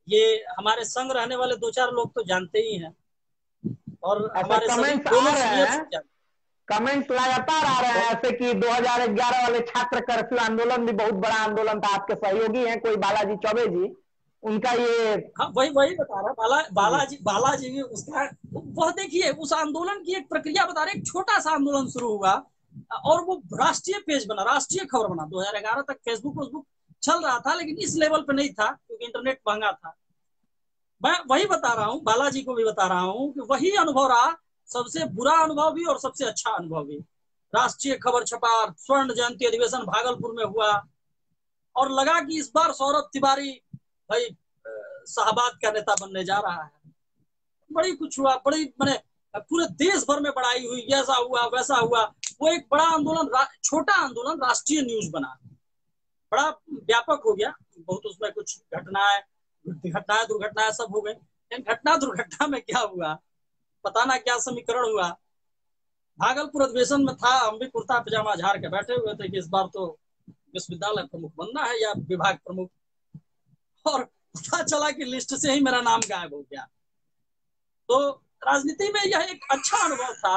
ये हमारे संग रहने वाले 2-4 लोग तो जानते ही हैं और हमारे सभी दोनों सीनियर
कमेंट्स लगातार आ रहे हैं ऐसे कि 2011 वाले छात्र कर्फ्यू आंदोलन भी बहुत बड़ा आंदोलन था। आपके सहयोगी हैं कोई बालाजी चौबे जी, उनका ये,
हाँ वही बता रहा बालाजी भी उसका, वह देखिए उस आंदोलन की एक प्रक्रिया बता रहे। एक छोटा सा आंदोलन शुरू हुआ और वो राष्ट्रीय पेज बना, राष्ट्रीय खबर बना। 2011 तक फेसबुक चल रहा था, लेकिन इस लेवल पे नहीं था क्योंकि इंटरनेट महंगा था। मैं वही बता रहा हूँ, बालाजी को भी बता रहा हूँ कि वही अनुभव रहा, सबसे बुरा अनुभव भी और सबसे अच्छा अनुभव भी। राष्ट्रीय खबर छपा, स्वर्ण जयंती अधिवेशन भागलपुर में हुआ और लगा कि इस बार सौरभ तिवारी भाई शाहबाद का नेता बनने जा रहा है। बड़ी कुछ हुआ, बड़ी मैंने पूरे देश भर में बड़ाई हुई, ऐसा हुआ वैसा हुआ। वो एक बड़ा आंदोलन, छोटा आंदोलन राष्ट्रीय न्यूज बना, बड़ा व्यापक हो गया। बहुत उसमें कुछ घटनाएं दुर्घटनाएं सब हो गई। लेकिन घटना दुर्घटना में क्या हुआ पता ना क्या समीकरण हुआ। भागलपुर अधिवेशन में था, हम भी कुर्ता पजामा झाड़ के बैठे हुए थे कि इस बार तो विश्वविद्यालय प्रमुख बनना है या विभाग प्रमुख, और पता चला कि लिस्ट से ही मेरा नाम गायब हो गया। तो राजनीति में यह एक अच्छा अनुभव था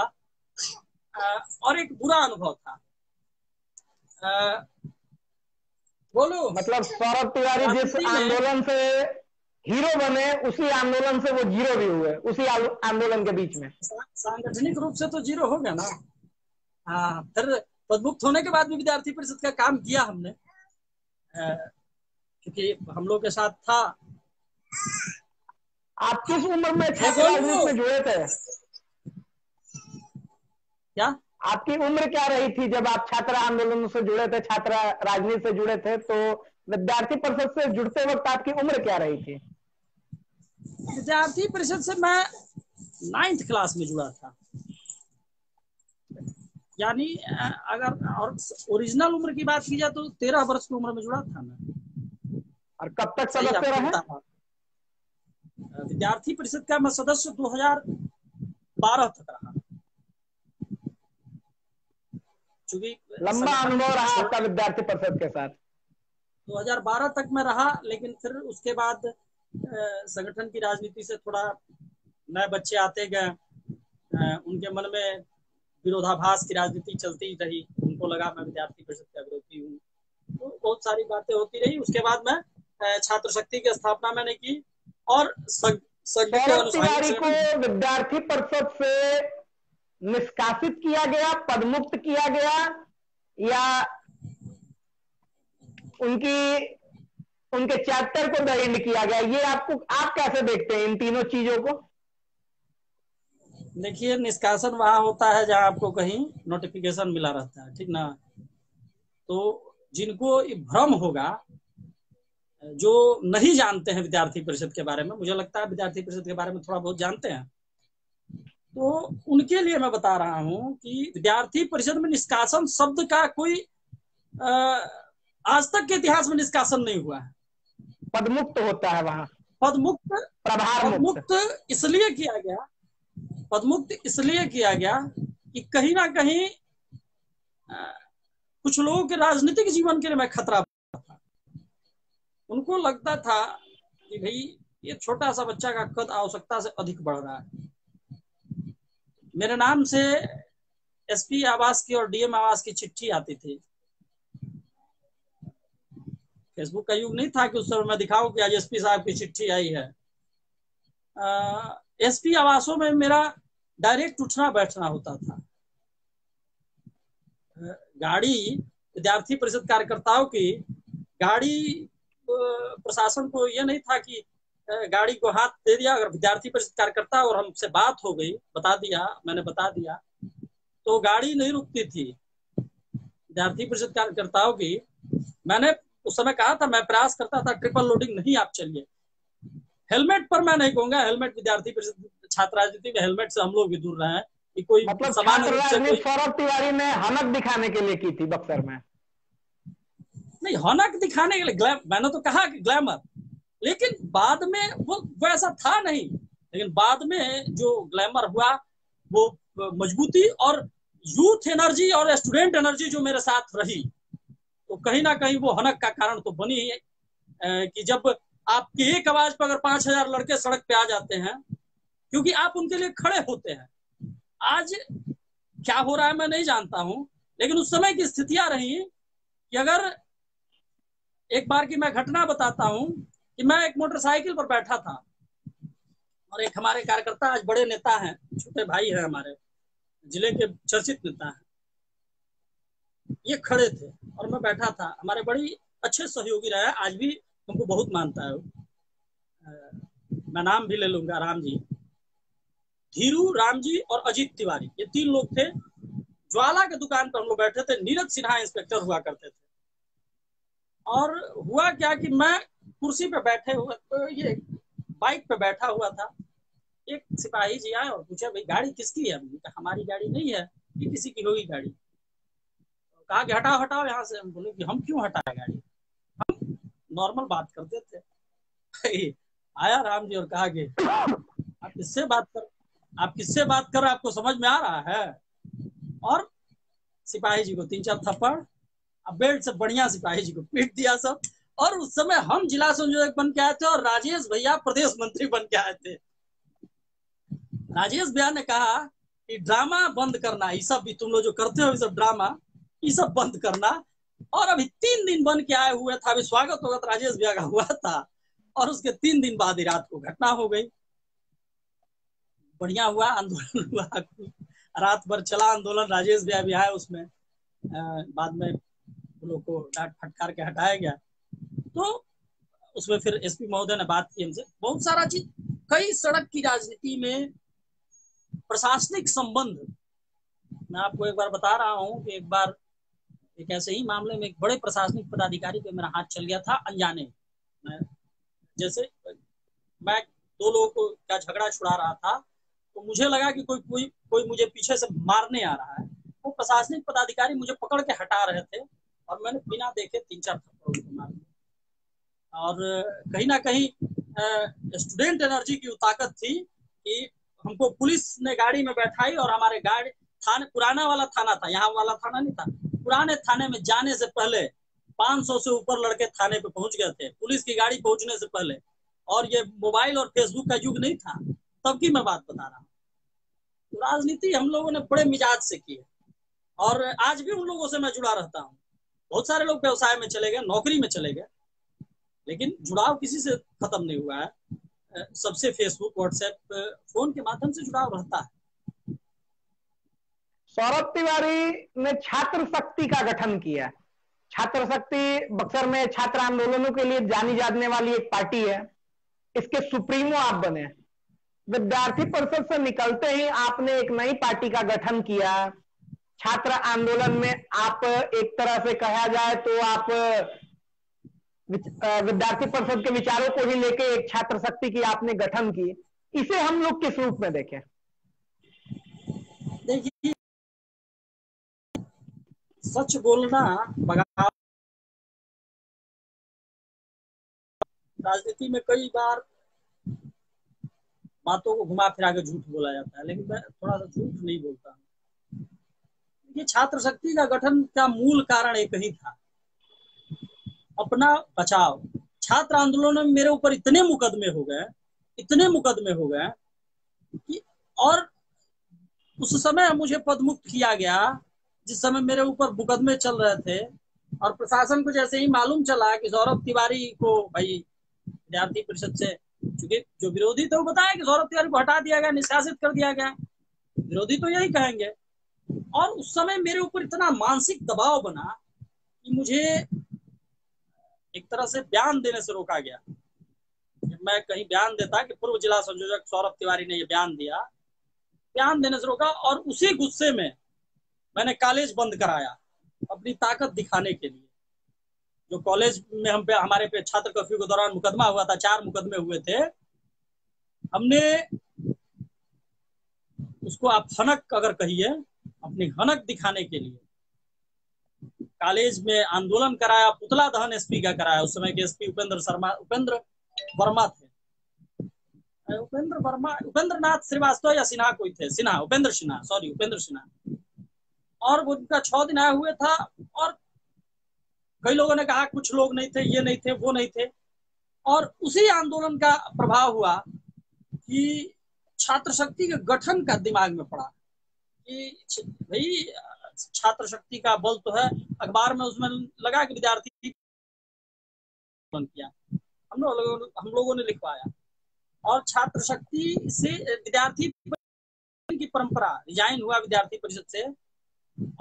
और एक बुरा अनुभव था। बोलो,
मतलब सौरभ तिवारी जिस आंदोलन से हीरो बने, उसी आंदोलन से वो जीरो भी हुए, उसी आंदोलन के बीच में।
सांगठनिक रूप से तो जीरो हो गया ना। हाँ, फिर पदमुक्त होने के बाद भी विद्यार्थी परिषद का काम किया हमने, क्योंकि हम लोग के साथ था
आप किस उम्र में
मैं
छात्र राजनीति में जुड़े थे?
क्या
आपकी उम्र क्या रही थी जब आप छात्र आंदोलन से जुड़े थे, छात्र राजनीति से जुड़े थे? तो विद्यार्थी परिषद से जुड़ते वक्त आपकी उम्र क्या रही थी?
विद्यार्थी परिषद से मैं 9th क्लास में जुड़ा था, यानी अगर और ओरिजिनल उम्र की बात की जाए तो 13 वर्ष की उम्र में जुड़ा था मैं।
और कब तक
सही
सदस्य
आपको
रहे?
बता रहा, विद्यार्थी परिषद का मैं सदस्य 2012 तक रहा। चूंकि
लंबा अनुभव रहा आपका विद्यार्थी परिषद के साथ।
2012 तक मैं रहा, लेकिन फिर उसके बाद संगठन की राजनीति से थोड़ा नए बच्चे आते गए, उनके मन में विरोधाभास की राजनीति चलती रही, उनको लगा मैं विद्यार्थी परिषद का विरोधी हूँ, तो बहुत सारी बातें होती रही। उसके बाद मैं छात्र शक्ति की स्थापना मैंने की और
सौरभ तिवारी को विद्यार्थी परिषद से निष्कासित किया गया, पदमुक्त किया गया, या उनके चैप्टर को एंड किया गया? ये आप कैसे देखते हैं इन तीनों चीजों को?
देखिए, निष्कासन वहां होता है जहां आपको कहीं नोटिफिकेशन मिला रहता है, ठीक ना। तो जिनको भ्रम होगा, जो नहीं जानते हैं विद्यार्थी परिषद के बारे में, मुझे लगता है विद्यार्थी परिषद के बारे में थोड़ा बहुत जानते हैं, तो उनके लिए मैं बता रहा हूं कि विद्यार्थी परिषद में निष्कासन शब्द का कोई आज तक के इतिहास में निष्कासन नहीं हुआ है।
पदमुक्त होता है वहां,
पदमुक्त इसलिए किया गया, पदमुक्त इसलिए किया गया कि कहीं ना कहीं कुछ लोगों के राजनीतिक जीवन के लिए मैं खतरा था। उनको लगता था कि भाई ये छोटा सा बच्चा का कद आवश्यकता से अधिक बढ़ रहा है। मेरे नाम से एसपी आवास की और डीएम आवास की चिट्ठी आती थी। फेसबुक का युग नहीं था कि उस समय मैं दिखाऊं कि आज एसपी साहब की चिट्ठी आई है। एसपी आवासों में मेरा डायरेक्ट उठना बैठना होता था। गाड़ी विद्यार्थी परिषद कार्यकर्ताओं की गाड़ी, प्रशासन को यह नहीं था कि गाड़ी को हाथ दे दिया, अगर विद्यार्थी परिषद कार्यकर्ता और हमसे बात हो गई, मैंने बता दिया, तो गाड़ी नहीं रुकती थी विद्यार्थी परिषद कार्यकर्ताओं की। मैंने उस समय कहा था, मैं प्रयास करता था ट्रिपल लोडिंग नहीं आप चलिए। हेलमेट पर मैं नहीं कहूंगा, हेलमेट विद्यार्थी परिषद छात्र राजनीति में हेलमेट से हम लोग भी दूर रहे हैं कि कोई
मतलब
सामान्य रूप से कोई
सौरभ तिवारी ने हनक दिखाने के लिए की थी बक्सर में?
नहीं, हनक दिखाने के लिए मैंने तो कहा कि ग्लैमर, लेकिन बाद में वो ऐसा था नहीं। लेकिन बाद में जो ग्लैमर हुआ वो मजबूती और यूथ एनर्जी और स्टूडेंट एनर्जी जो मेरे साथ रही, तो कहीं ना कहीं वो हनक का कारण तो बनी है कि जब आपकी एक आवाज पर अगर 5000 लड़के सड़क पे आ जाते हैं, क्योंकि आप उनके लिए खड़े होते हैं। आज क्या हो रहा है मैं नहीं जानता हूं, लेकिन उस समय की स्थितियां रही कि अगर एक बार की मैं घटना बताता हूं कि मैं एक मोटरसाइकिल पर बैठा था और एक हमारे कार्यकर्ता, आज बड़े नेता हैं, छोटे भाई हैं, हमारे जिले के चर्चित नेता हैं, ये खड़े थे और मैं बैठा था। हमारे बड़ी अच्छे सहयोगी रहे, आज भी हमको बहुत मानता है। मैं नाम भी ले लूंगा, राम जी, धीरू, राम जी और अजीत तिवारी, ये 3 लोग थे। ज्वाला के दुकान पर हम लोग बैठे थे। नीरज सिन्हा इंस्पेक्टर हुआ करते थे। और हुआ क्या कि मैं कुर्सी पे बैठे हुए, तो ये बाइक पे बैठा हुआ था। एक सिपाही जी आए और पूछा, भाई गाड़ी किसकी है? हमारी गाड़ी नहीं है, ये किसी की होगी गाड़ी। कहा कि हटाओ हटाओ यहाँ से। हम बोले कि हम क्यों हटाए गाड़ी, हम नॉर्मल बात करते थे। आया राम जी और कहा कि आप किससे बात कर रहे, आपको समझ में आ रहा है? और सिपाही जी को 3-4 थप्पड़, अब बेल्ट से बढ़िया सिपाही जी को पीट दिया सब। और उस समय हम जिला संयोजक बन के आए थे और राजेश भैया प्रदेश मंत्री बन के आए थे। राजेश भैया ने कहा कि ड्रामा बंद करना, ये सब भी तुम लोग जो करते हो, ये सब ड्रामा, ये सब बंद करना। और अभी 3 दिन बन के आए हुए था, अभी स्वागत होगा राजेश भैया का हुआ था, और उसके 3 दिन बाद ही रात को घटना हो गई। बढ़िया हुआ, आंदोलन हुआ, रात भर चला आंदोलन। राजेश भैया भी आए उसमें, बाद में लोग को डांट फटकार के हटाया गया। तो उसमें फिर एसपी महोदय ने बात की हमसे, बहुत सारा चीज कई सड़क की राजनीति में प्रशासनिक संबंध, मैं आपको एक बार बता रहा हूं कि एक बार एक ऐसे ही मामले में एक बड़े प्रशासनिक पदाधिकारी पे मेरा हाथ चल गया था अनजाने में। जैसे मैं 2 लोगों का झगड़ा छुड़ा रहा था, तो मुझे लगा कि कोई मुझे पीछे से मारने आ रहा है। वो प्रशासनिक पदाधिकारी मुझे पकड़ के हटा रहे थे और मैंने बिना देखे 3-4 थप्पड़ उनको मार दिया। और कहीं ना कहीं स्टूडेंट एनर्जी की ताकत थी कि हमको पुलिस ने गाड़ी में बैठाई और हमारे गाड़ी थाने, पुराना वाला थाना था, यहाँ वाला थाना नहीं था, पुराने थाने में जाने से पहले 500 से ऊपर लड़के थाने पे पहुंच गए थे, पुलिस की गाड़ी पहुंचने से पहले। और ये मोबाइल और फेसबुक का युग नहीं था तब की मैं बात बता रहा हूँ। तो राजनीति हम लोगों ने बड़े मिजाज से की है और आज भी उन लोगों से मैं जुड़ा रहता हूँ। बहुत सारे लोग व्यवसाय में चले गए, नौकरी में चले गए, लेकिन जुड़ाव किसी से खत्म नहीं हुआ है। सबसे फेसबुक, व्हाट्सएप, फोन के माध्यम से जुड़ाव रहता है।
सौरभ तिवारी ने छात्र शक्ति का गठन किया। छात्र शक्ति बक्सर में छात्र आंदोलनों के लिए जानी जाने वाली एक पार्टी है, इसके सुप्रीमो आप बने। विद्यार्थी परिषद से निकलते ही आपने एक नई पार्टी का गठन किया। छात्र आंदोलन में आप एक तरह से कहा जाए तो आप विद्यार्थी परिषद के विचारों को ही लेके एक छात्र शक्ति की आपने गठन की। इसे हम लोग किस रूप में देखें?
देखिए, सच बोलना बगावत, राजनीति में कई बार बातों को घुमा फिरा के झूठ बोला जाता है, लेकिन मैं थोड़ा सा झूठ नहीं बोलता हूँ। ये छात्र शक्ति का गठन का मूल कारण एक ही था, अपना बचाव। छात्र आंदोलन में मेरे ऊपर इतने मुकदमे हो गए कि, और उस समय मुझे पदमुक्त किया गया जिस समय मेरे ऊपर मुकदमे चल रहे थे। और प्रशासन को जैसे ही मालूम चला कि सौरभ तिवारी को, भाई विद्यार्थी परिषद से, क्योंकि जो विरोधी थे वो बताया कि सौरभ तिवारी को हटा दिया गया, निष्कासित कर दिया गया, विरोधी तो यही कहेंगे। और उस समय मेरे ऊपर इतना मानसिक दबाव बना कि मुझे एक तरह से बयान देने से रोका गया। जब मैं कहीं बयान देता कि पूर्व जिला संयोजक सौरभ तिवारी ने ये बयान दिया, बयान देने से रोका। और उसी गुस्से में मैंने कॉलेज बंद कराया अपनी ताकत दिखाने के लिए। जो कॉलेज में हमारे पे छात्र कर्फ्यू के दौरान मुकदमा हुआ था, 4 मुकदमे हुए थे, हमने उसको आप हनक अगर कहिए, अपनी हनक दिखाने के लिए कॉलेज में आंदोलन कराया, पुतला दहन एसपी का कराया। उस समय के एसपी उपेंद्र वर्मा थे, उपेंद्र नाथ श्रीवास्तव या सिन्हा कोई थे, उपेंद्र सिन्हा। और वो उनका 6 दिन आया हुए था। और कई लोगों ने कहा कुछ लोग नहीं थे, ये नहीं थे, वो नहीं थे। और उसी आंदोलन का प्रभाव हुआ कि छात्र शक्ति के गठन का दिमाग में पड़ा कि भाई छात्र शक्ति का बल तो है। अखबार में उसमें लगा कि विद्यार्थी किया, हम लोगों ने लिखवाया। और छात्र शक्ति से विद्यार्थी की परंपरा रिजाइन हुआ विद्यार्थी परिषद से।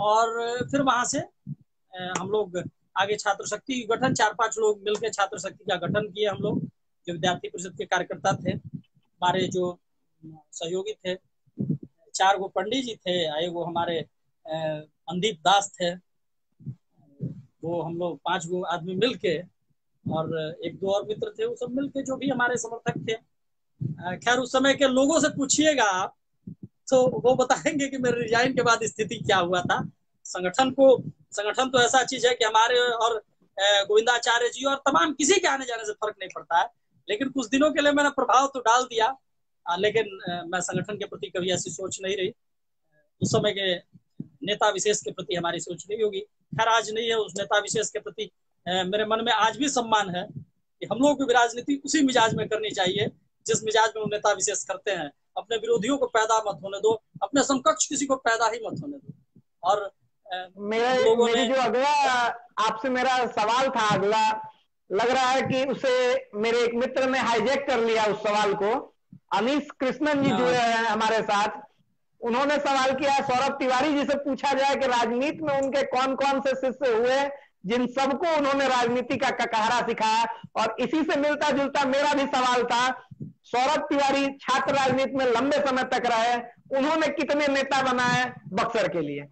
और फिर वहां से हम लोग आगे छात्र शक्ति की गठन, 4-5 लोग मिलकर छात्र शक्ति का गठन किए। हम लोग जो विद्यार्थी परिषद के कार्यकर्ता थे, हमारे जो सहयोगी थे, 4 गो पंडित जी थे, एक वो हमारे अंदीप दास थे, वो हम लोग 5 गो आदमी मिलके, और 1-2 और मित्र थे, वो सब मिलके जो भी हमारे समर्थक थे। खैर उस समय के लोगों से पूछिएगा आप तो वो बताएंगे कि मेरे रिजाइन के बाद स्थिति क्या हुआ था। संगठन तो ऐसा चीज है कि हमारे और गोविंदाचार्य जी और तमाम किसी के आने जाने से फर्क नहीं पड़ता है, लेकिन कुछ दिनों के लिए मैंने प्रभाव तो डाल दिया। लेकिन मैं संगठन के प्रति कभी ऐसी सोच नहीं रही। उस समय के नेता विशेष के प्रति हमारी सोच नहीं होगी, खैर आज नहीं है। उस नेता विशेष के प्रति मेरे मन में आज भी सम्मान है कि हम लोगों की राजनीति उसी मिजाज में करनी चाहिए जिस मिजाज में वो नेता विशेष करते हैं। अपने विरोधियों को पैदा मत होने दो, अपने समकक्ष किसी को पैदा ही मत होने दो। और
मेरी जो अगला आपसे मेरा सवाल था, अगला लग रहा है कि उसे मेरे एक मित्र ने हाईजैक कर लिया उस सवाल को। अनीश कृष्णन जी जुड़े हैं हमारे साथ, उन्होंने सवाल किया सौरभ तिवारी जी से पूछा जाए कि राजनीति में उनके कौन कौन से शिष्य हुए जिन सबको उन्होंने राजनीति का ककहरा सिखाया। और इसी से मिलता जुलता मेरा भी सवाल था, सौरभ तिवारी छात्र राजनीति में लंबे समय तक रहे, उन्होंने कितने नेता बनाए बक्सर के लिए?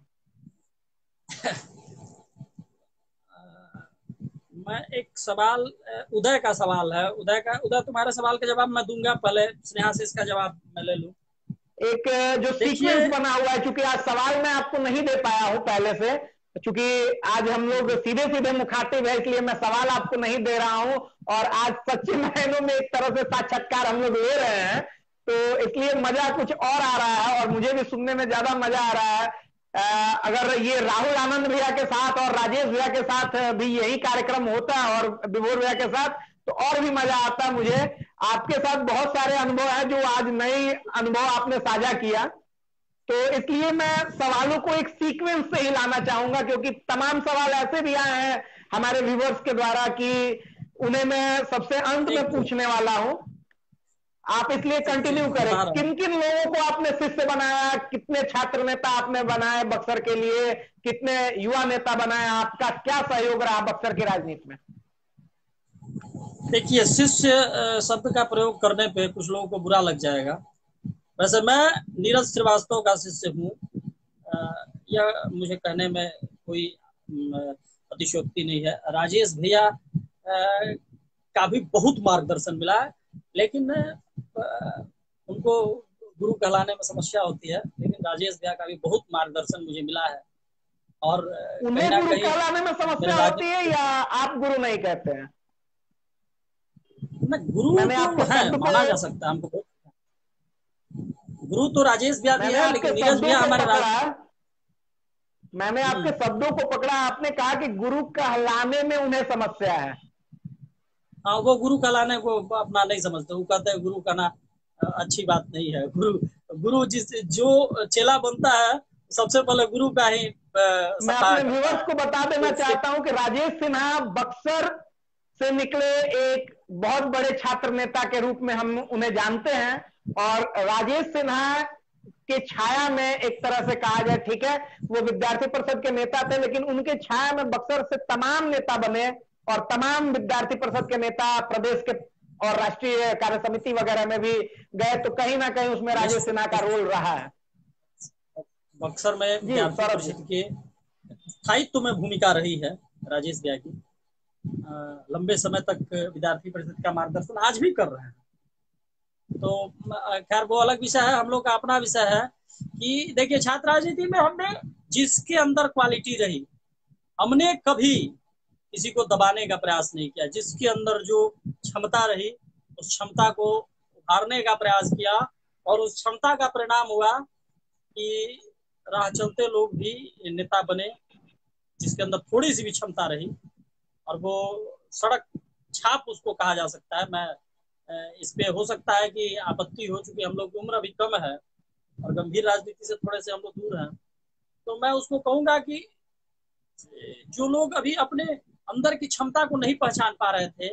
मैं एक सवाल, उदय का सवाल है, उदय तुम्हारे सवाल का जवाब मैं दूंगा, पहले स्नेहाशीष का जवाब मैं ले लूं।
एक जो सीक्वेंस बना हुआ है, क्योंकि आज सवाल मैं आपको नहीं दे पाया हूं पहले से, क्योंकि आज हम लोग सीधे सीधे मुखातिब है, इसलिए मैं सवाल आपको नहीं दे रहा हूं, और आज सच्चे मायनों में एक तरह से साक्षात्कार हम लोग ले रहे हैं, तो इसलिए मजा कुछ और आ रहा है, और मुझे भी सुनने में ज्यादा मजा आ रहा है। अगर ये राहुल आनंद भैया के साथ और राजेश भैया के साथ भी यही कार्यक्रम होता है, और विभोर भैया के साथ, तो और भी मजा आता मुझे। आपके साथ बहुत सारे अनुभव है, जो आज नई अनुभव आपने साझा किया, तो इसलिए मैं सवालों को एक सीक्वेंस से ही लाना चाहूंगा, क्योंकि तमाम सवाल ऐसे भी आए हैं हमारे व्यूवर्स के द्वारा कि उन्हें मैं सबसे अंत में पूछने वाला हूं। आप इसलिए कंटिन्यू करें, किन किन लोगों को आपने शिष्य बनाया, कितने छात्र नेता आपने बनाए बक्सर के लिए, कितने युवा नेता बनाए, आपका क्या सहयोग रहा बक्सर की राजनीति में?
देखिए, शिष्य शब्द का प्रयोग करने पे कुछ लोगों को बुरा लग जाएगा। वैसे मैं नीरज श्रीवास्तव का शिष्य हूँ, यह मुझे कहने में कोई अतिशयोक्ति नहीं है। राजेश भैया का भी बहुत मार्गदर्शन मिला है, लेकिन उनको गुरु कहलाने में समस्या होती है, लेकिन राजेश भैया का भी बहुत मार्गदर्शन मुझे मिला है। और
उन्हें गुरु कहलाने में समस्या होती है या आप गुरु नहीं कहते हैं?
गुरु तो है, माना जा सकता है हमको, गुरु तो राजेश भैया भी है, लेकिन नीरज भैया हमारे
मैंने आपके शब्दों को पकड़ा, आपने कहा कि गुरु कहलाने में उन्हें समस्या है।
हाँ, वो गुरु कहलाने को अपना नहीं समझते, वो कहते हैं गुरु कहना अच्छी बात नहीं है। गुरु जो चेला बनता है, सबसे पहले गुरु का ही
मैं अपने व्यूअर्स को बता देना चाहता हूं कि राजेश सिन्हा बक्सर से निकले एक बहुत बड़े छात्र नेता के रूप में हम उन्हें जानते हैं, और राजेश सिन्हा के छाया में एक तरह से कहा जाए, ठीक है, वो विद्यार्थी परिषद के नेता थे, लेकिन उनके छाया में बक्सर से तमाम नेता बने, और तमाम विद्यार्थी परिषद के नेता प्रदेश के और राष्ट्रीय कार्य समिति वगैरह में भी गए, तो कहीं ना कहीं उसमें राजेश सिन्हा का रोल रहा है।
बक्सर में विद्यार्थी परिषद के स्थायित्व में भूमिका रही है राजेश भैया की। लंबे समय तक विद्यार्थी परिषद का मार्गदर्शन आज भी कर रहे हैं। तो खैर वो अलग विषय है, हम लोग का अपना विषय है कि देखिए, छात्र राजनीति में हमने जिसके अंदर क्वालिटी रही, हमने कभी किसी को दबाने का प्रयास नहीं किया। जिसके अंदर जो क्षमता रही, उस क्षमता को उभारने का प्रयास किया, और उस क्षमता का परिणाम हुआ कि राह चलते लोग भी नेता बने, जिसके अंदर थोड़ी सी भी क्षमता रही, और वो सड़क छाप उसको कहा जा सकता है। मैं इस पे हो सकता है कि आपत्ति हो, चूंकि हम लोग की उम्र अभी कम है और गंभीर राजनीति से थोड़े से हम लोग दूर हैं, तो मैं उसको कहूंगा कि जो लोग अभी अपने अंदर की क्षमता को नहीं पहचान पा रहे थे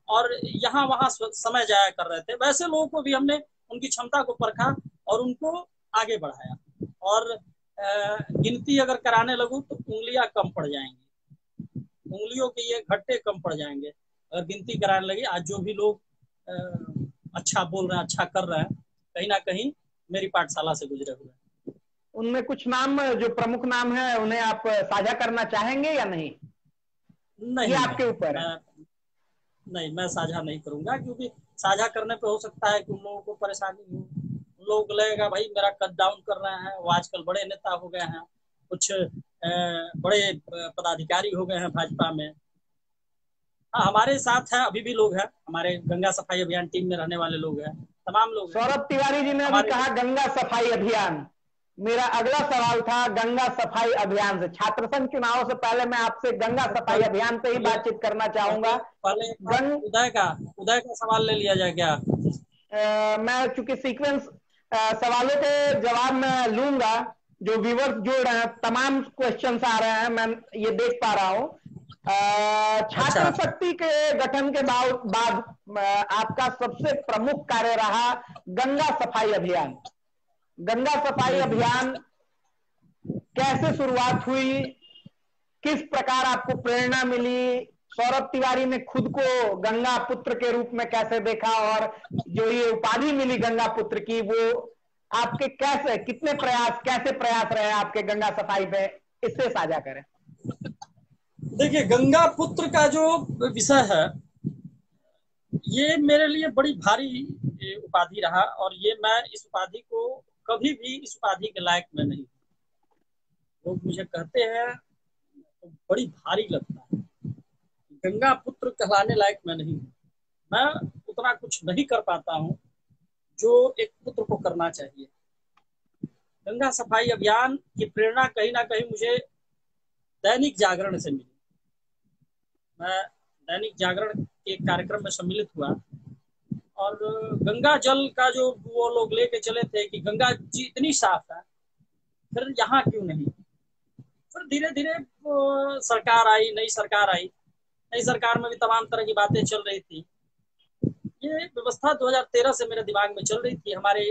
और यहाँ वहां समय जाया कर रहे थे, वैसे लोगों को भी हमने उनकी क्षमता को परखा और उनको आगे बढ़ाया। और गिनती अगर कराने लगूं तो उंगलियां कम पड़ जाएंगी, उंगलियों के ये घट्टे कम पड़ जाएंगे अगर गिनती कराने लगे। आज जो भी लोग अच्छा बोल रहे हैं, अच्छा कर रहे हैं, कहीं ना कहीं मेरी पाठशाला से गुजरे हुए हैं।
उनमें कुछ नाम जो प्रमुख नाम है, उन्हें आप साझा करना चाहेंगे या नहीं?
नहीं,
ये आपके ऊपर है।
नहीं, मैं साझा नहीं करूंगा, क्योंकि साझा करने पे हो सकता है कि उन लोगों को परेशानी हो। उन लोगों को लगेगा भाई मेरा कट डाउन कर रहे हैं, वो आजकल बड़े नेता हो गए हैं, कुछ बड़े पदाधिकारी हो गए हैं भाजपा में। हाँ, हमारे साथ है, अभी भी लोग हैं, हमारे गंगा सफाई अभियान टीम में रहने वाले लोग हैं, तमाम लोग।
सौरभ तिवारी जी ने अभी कहा गंगा सफाई अभियान, मेरा अगला सवाल था गंगा सफाई अभियान से। छात्र संघ चुनाव से पहले मैं आपसे गंगा सफाई अभियान पे ही बातचीत करना चाहूंगा।
पहले उदय का सवाल ले लिया जाए क्या?
मैं चूंकि सीक्वेंस सवालों के जवाब मैं लूंगा, जो व्यूवर्स जुड़ रहे हैं, तमाम क्वेश्चंस आ रहे हैं, मैं ये देख पा रहा हूँ। छात्र शक्ति के गठन के बाद आपका सबसे प्रमुख कार्य रहा गंगा सफाई अभियान। गंगा सफाई अभियान कैसे शुरुआत हुई, किस प्रकार आपको प्रेरणा मिली, सौरभ तिवारी ने खुद को गंगा पुत्र के रूप में कैसे देखा, और जो ये उपाधि मिली गंगा पुत्र की, वो आपके कैसे, कितने प्रयास, कैसे प्रयास रहे आपके गंगा सफाई पे, इससे साझा करें।
देखिए, गंगा पुत्र का जो विषय है ये मेरे लिए बड़ी भारी उपाधि रहा, और ये मैं इस उपाधि को कभी भी इस उपाधि के लायक में नहीं, लोग मुझे कहते हैं तो बड़ी भारी लगता है। गंगा पुत्र कहलाने लायक मैं नहीं हूँ, मैं उतना कुछ नहीं कर पाता हूँ जो एक पुत्र को करना चाहिए। गंगा सफाई अभियान की प्रेरणा कहीं ना कहीं मुझे दैनिक जागरण से मिली। मैं दैनिक जागरण के कार्यक्रम में सम्मिलित हुआ, और गंगा जल का जो वो लोग लेके चले थे कि गंगा जी इतनी साफ है, फिर यहाँ क्यों नहीं। फिर धीरे धीरे सरकार आई, नई सरकार आई, नई सरकार में भी तमाम तरह की बातें चल रही थी। ये व्यवस्था 2013 से मेरे दिमाग में चल रही थी। हमारे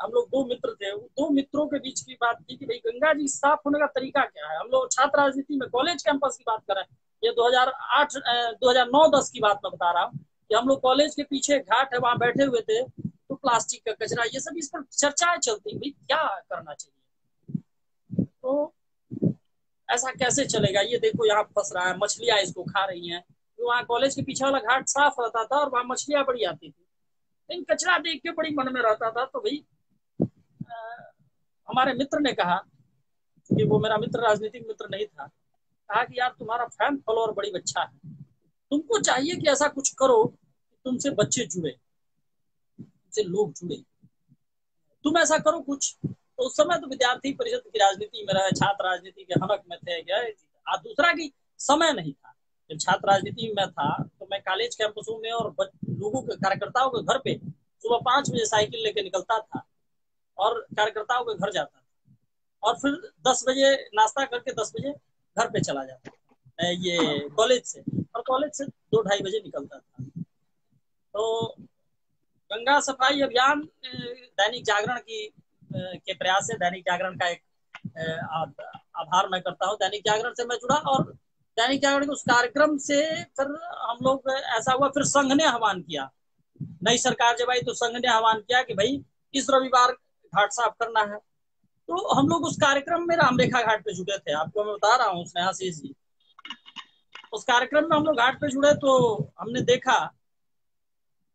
हम लोग 2 मित्र थे, 2 मित्रों के बीच की बात थी कि भाई गंगा जी साफ होने का तरीका क्या है। हम लोग छात्र राजनीति में कॉलेज कैंपस की बात कर रहे हैं, ये 2008 2009-10 की बात मैं बता रहा हूँ कि हम लोग कॉलेज के पीछे घाट है, वहां बैठे हुए थे, तो प्लास्टिक का कचरा, ये सब इस पर चर्चाएं चलती, भाई क्या करना चाहिए। तो ऐसा कैसे चलेगा, ये देखो यहाँ फंस रहा है, मछलियां इसको खा रही हैं। तो वहाँ कॉलेज के पीछे वाला घाट साफ रहता था और वहाँ मछलियां बड़ी आती थी, लेकिन कचरा देख के बड़ी मन में रहता था। तो भाई हमारे मित्र ने कहा कि वो मेरा मित्र राजनीतिक मित्र नहीं था, कहा कि यार तुम्हारा फैन फॉलोअर बड़ी अच्छा है, तुमको चाहिए कि ऐसा कुछ करो कि तुमसे बच्चे जुड़े, तुमसे लोग जुड़े, तुम ऐसा करो कुछ। तो उस समय तो विद्यार्थी परिषद की राजनीति में रहे, छात्र राजनीति के हनक में थे, दूसरा की समय नहीं था। जब छात्र राजनीति में था तो मैं कॉलेज कैंपसों में और लोगों के, कार्यकर्ताओं के घर पे सुबह 5 बजे साइकिल लेके निकलता था और कार्यकर्ताओं के घर जाता था, और फिर 10 बजे नाश्ता करके 10 बजे घर पे चला जाता था ये कॉलेज से, और कॉलेज से 2-2:30 बजे निकलता था। तो गंगा सफाई अभियान दैनिक जागरण की के प्रयास से, दैनिक जागरण का एक आभार मैं करता हूँ। दैनिक जागरण से मैं जुड़ा, और दैनिक जागरण के उस कार्यक्रम से फिर हम लोग, ऐसा हुआ फिर संघ ने आह्वान किया, नई सरकार जब आई तो संघ ने आह्वान किया कि भाई इस रविवार घाट साफ करना है। तो हम लोग उस कार्यक्रम में रामरेखा घाट पे जुड़े थे, आपको मैं बता रहा हूँ स्नेहाशीष जी। उस कार्यक्रम में हम लोग घाट पे जुड़े तो हमने देखा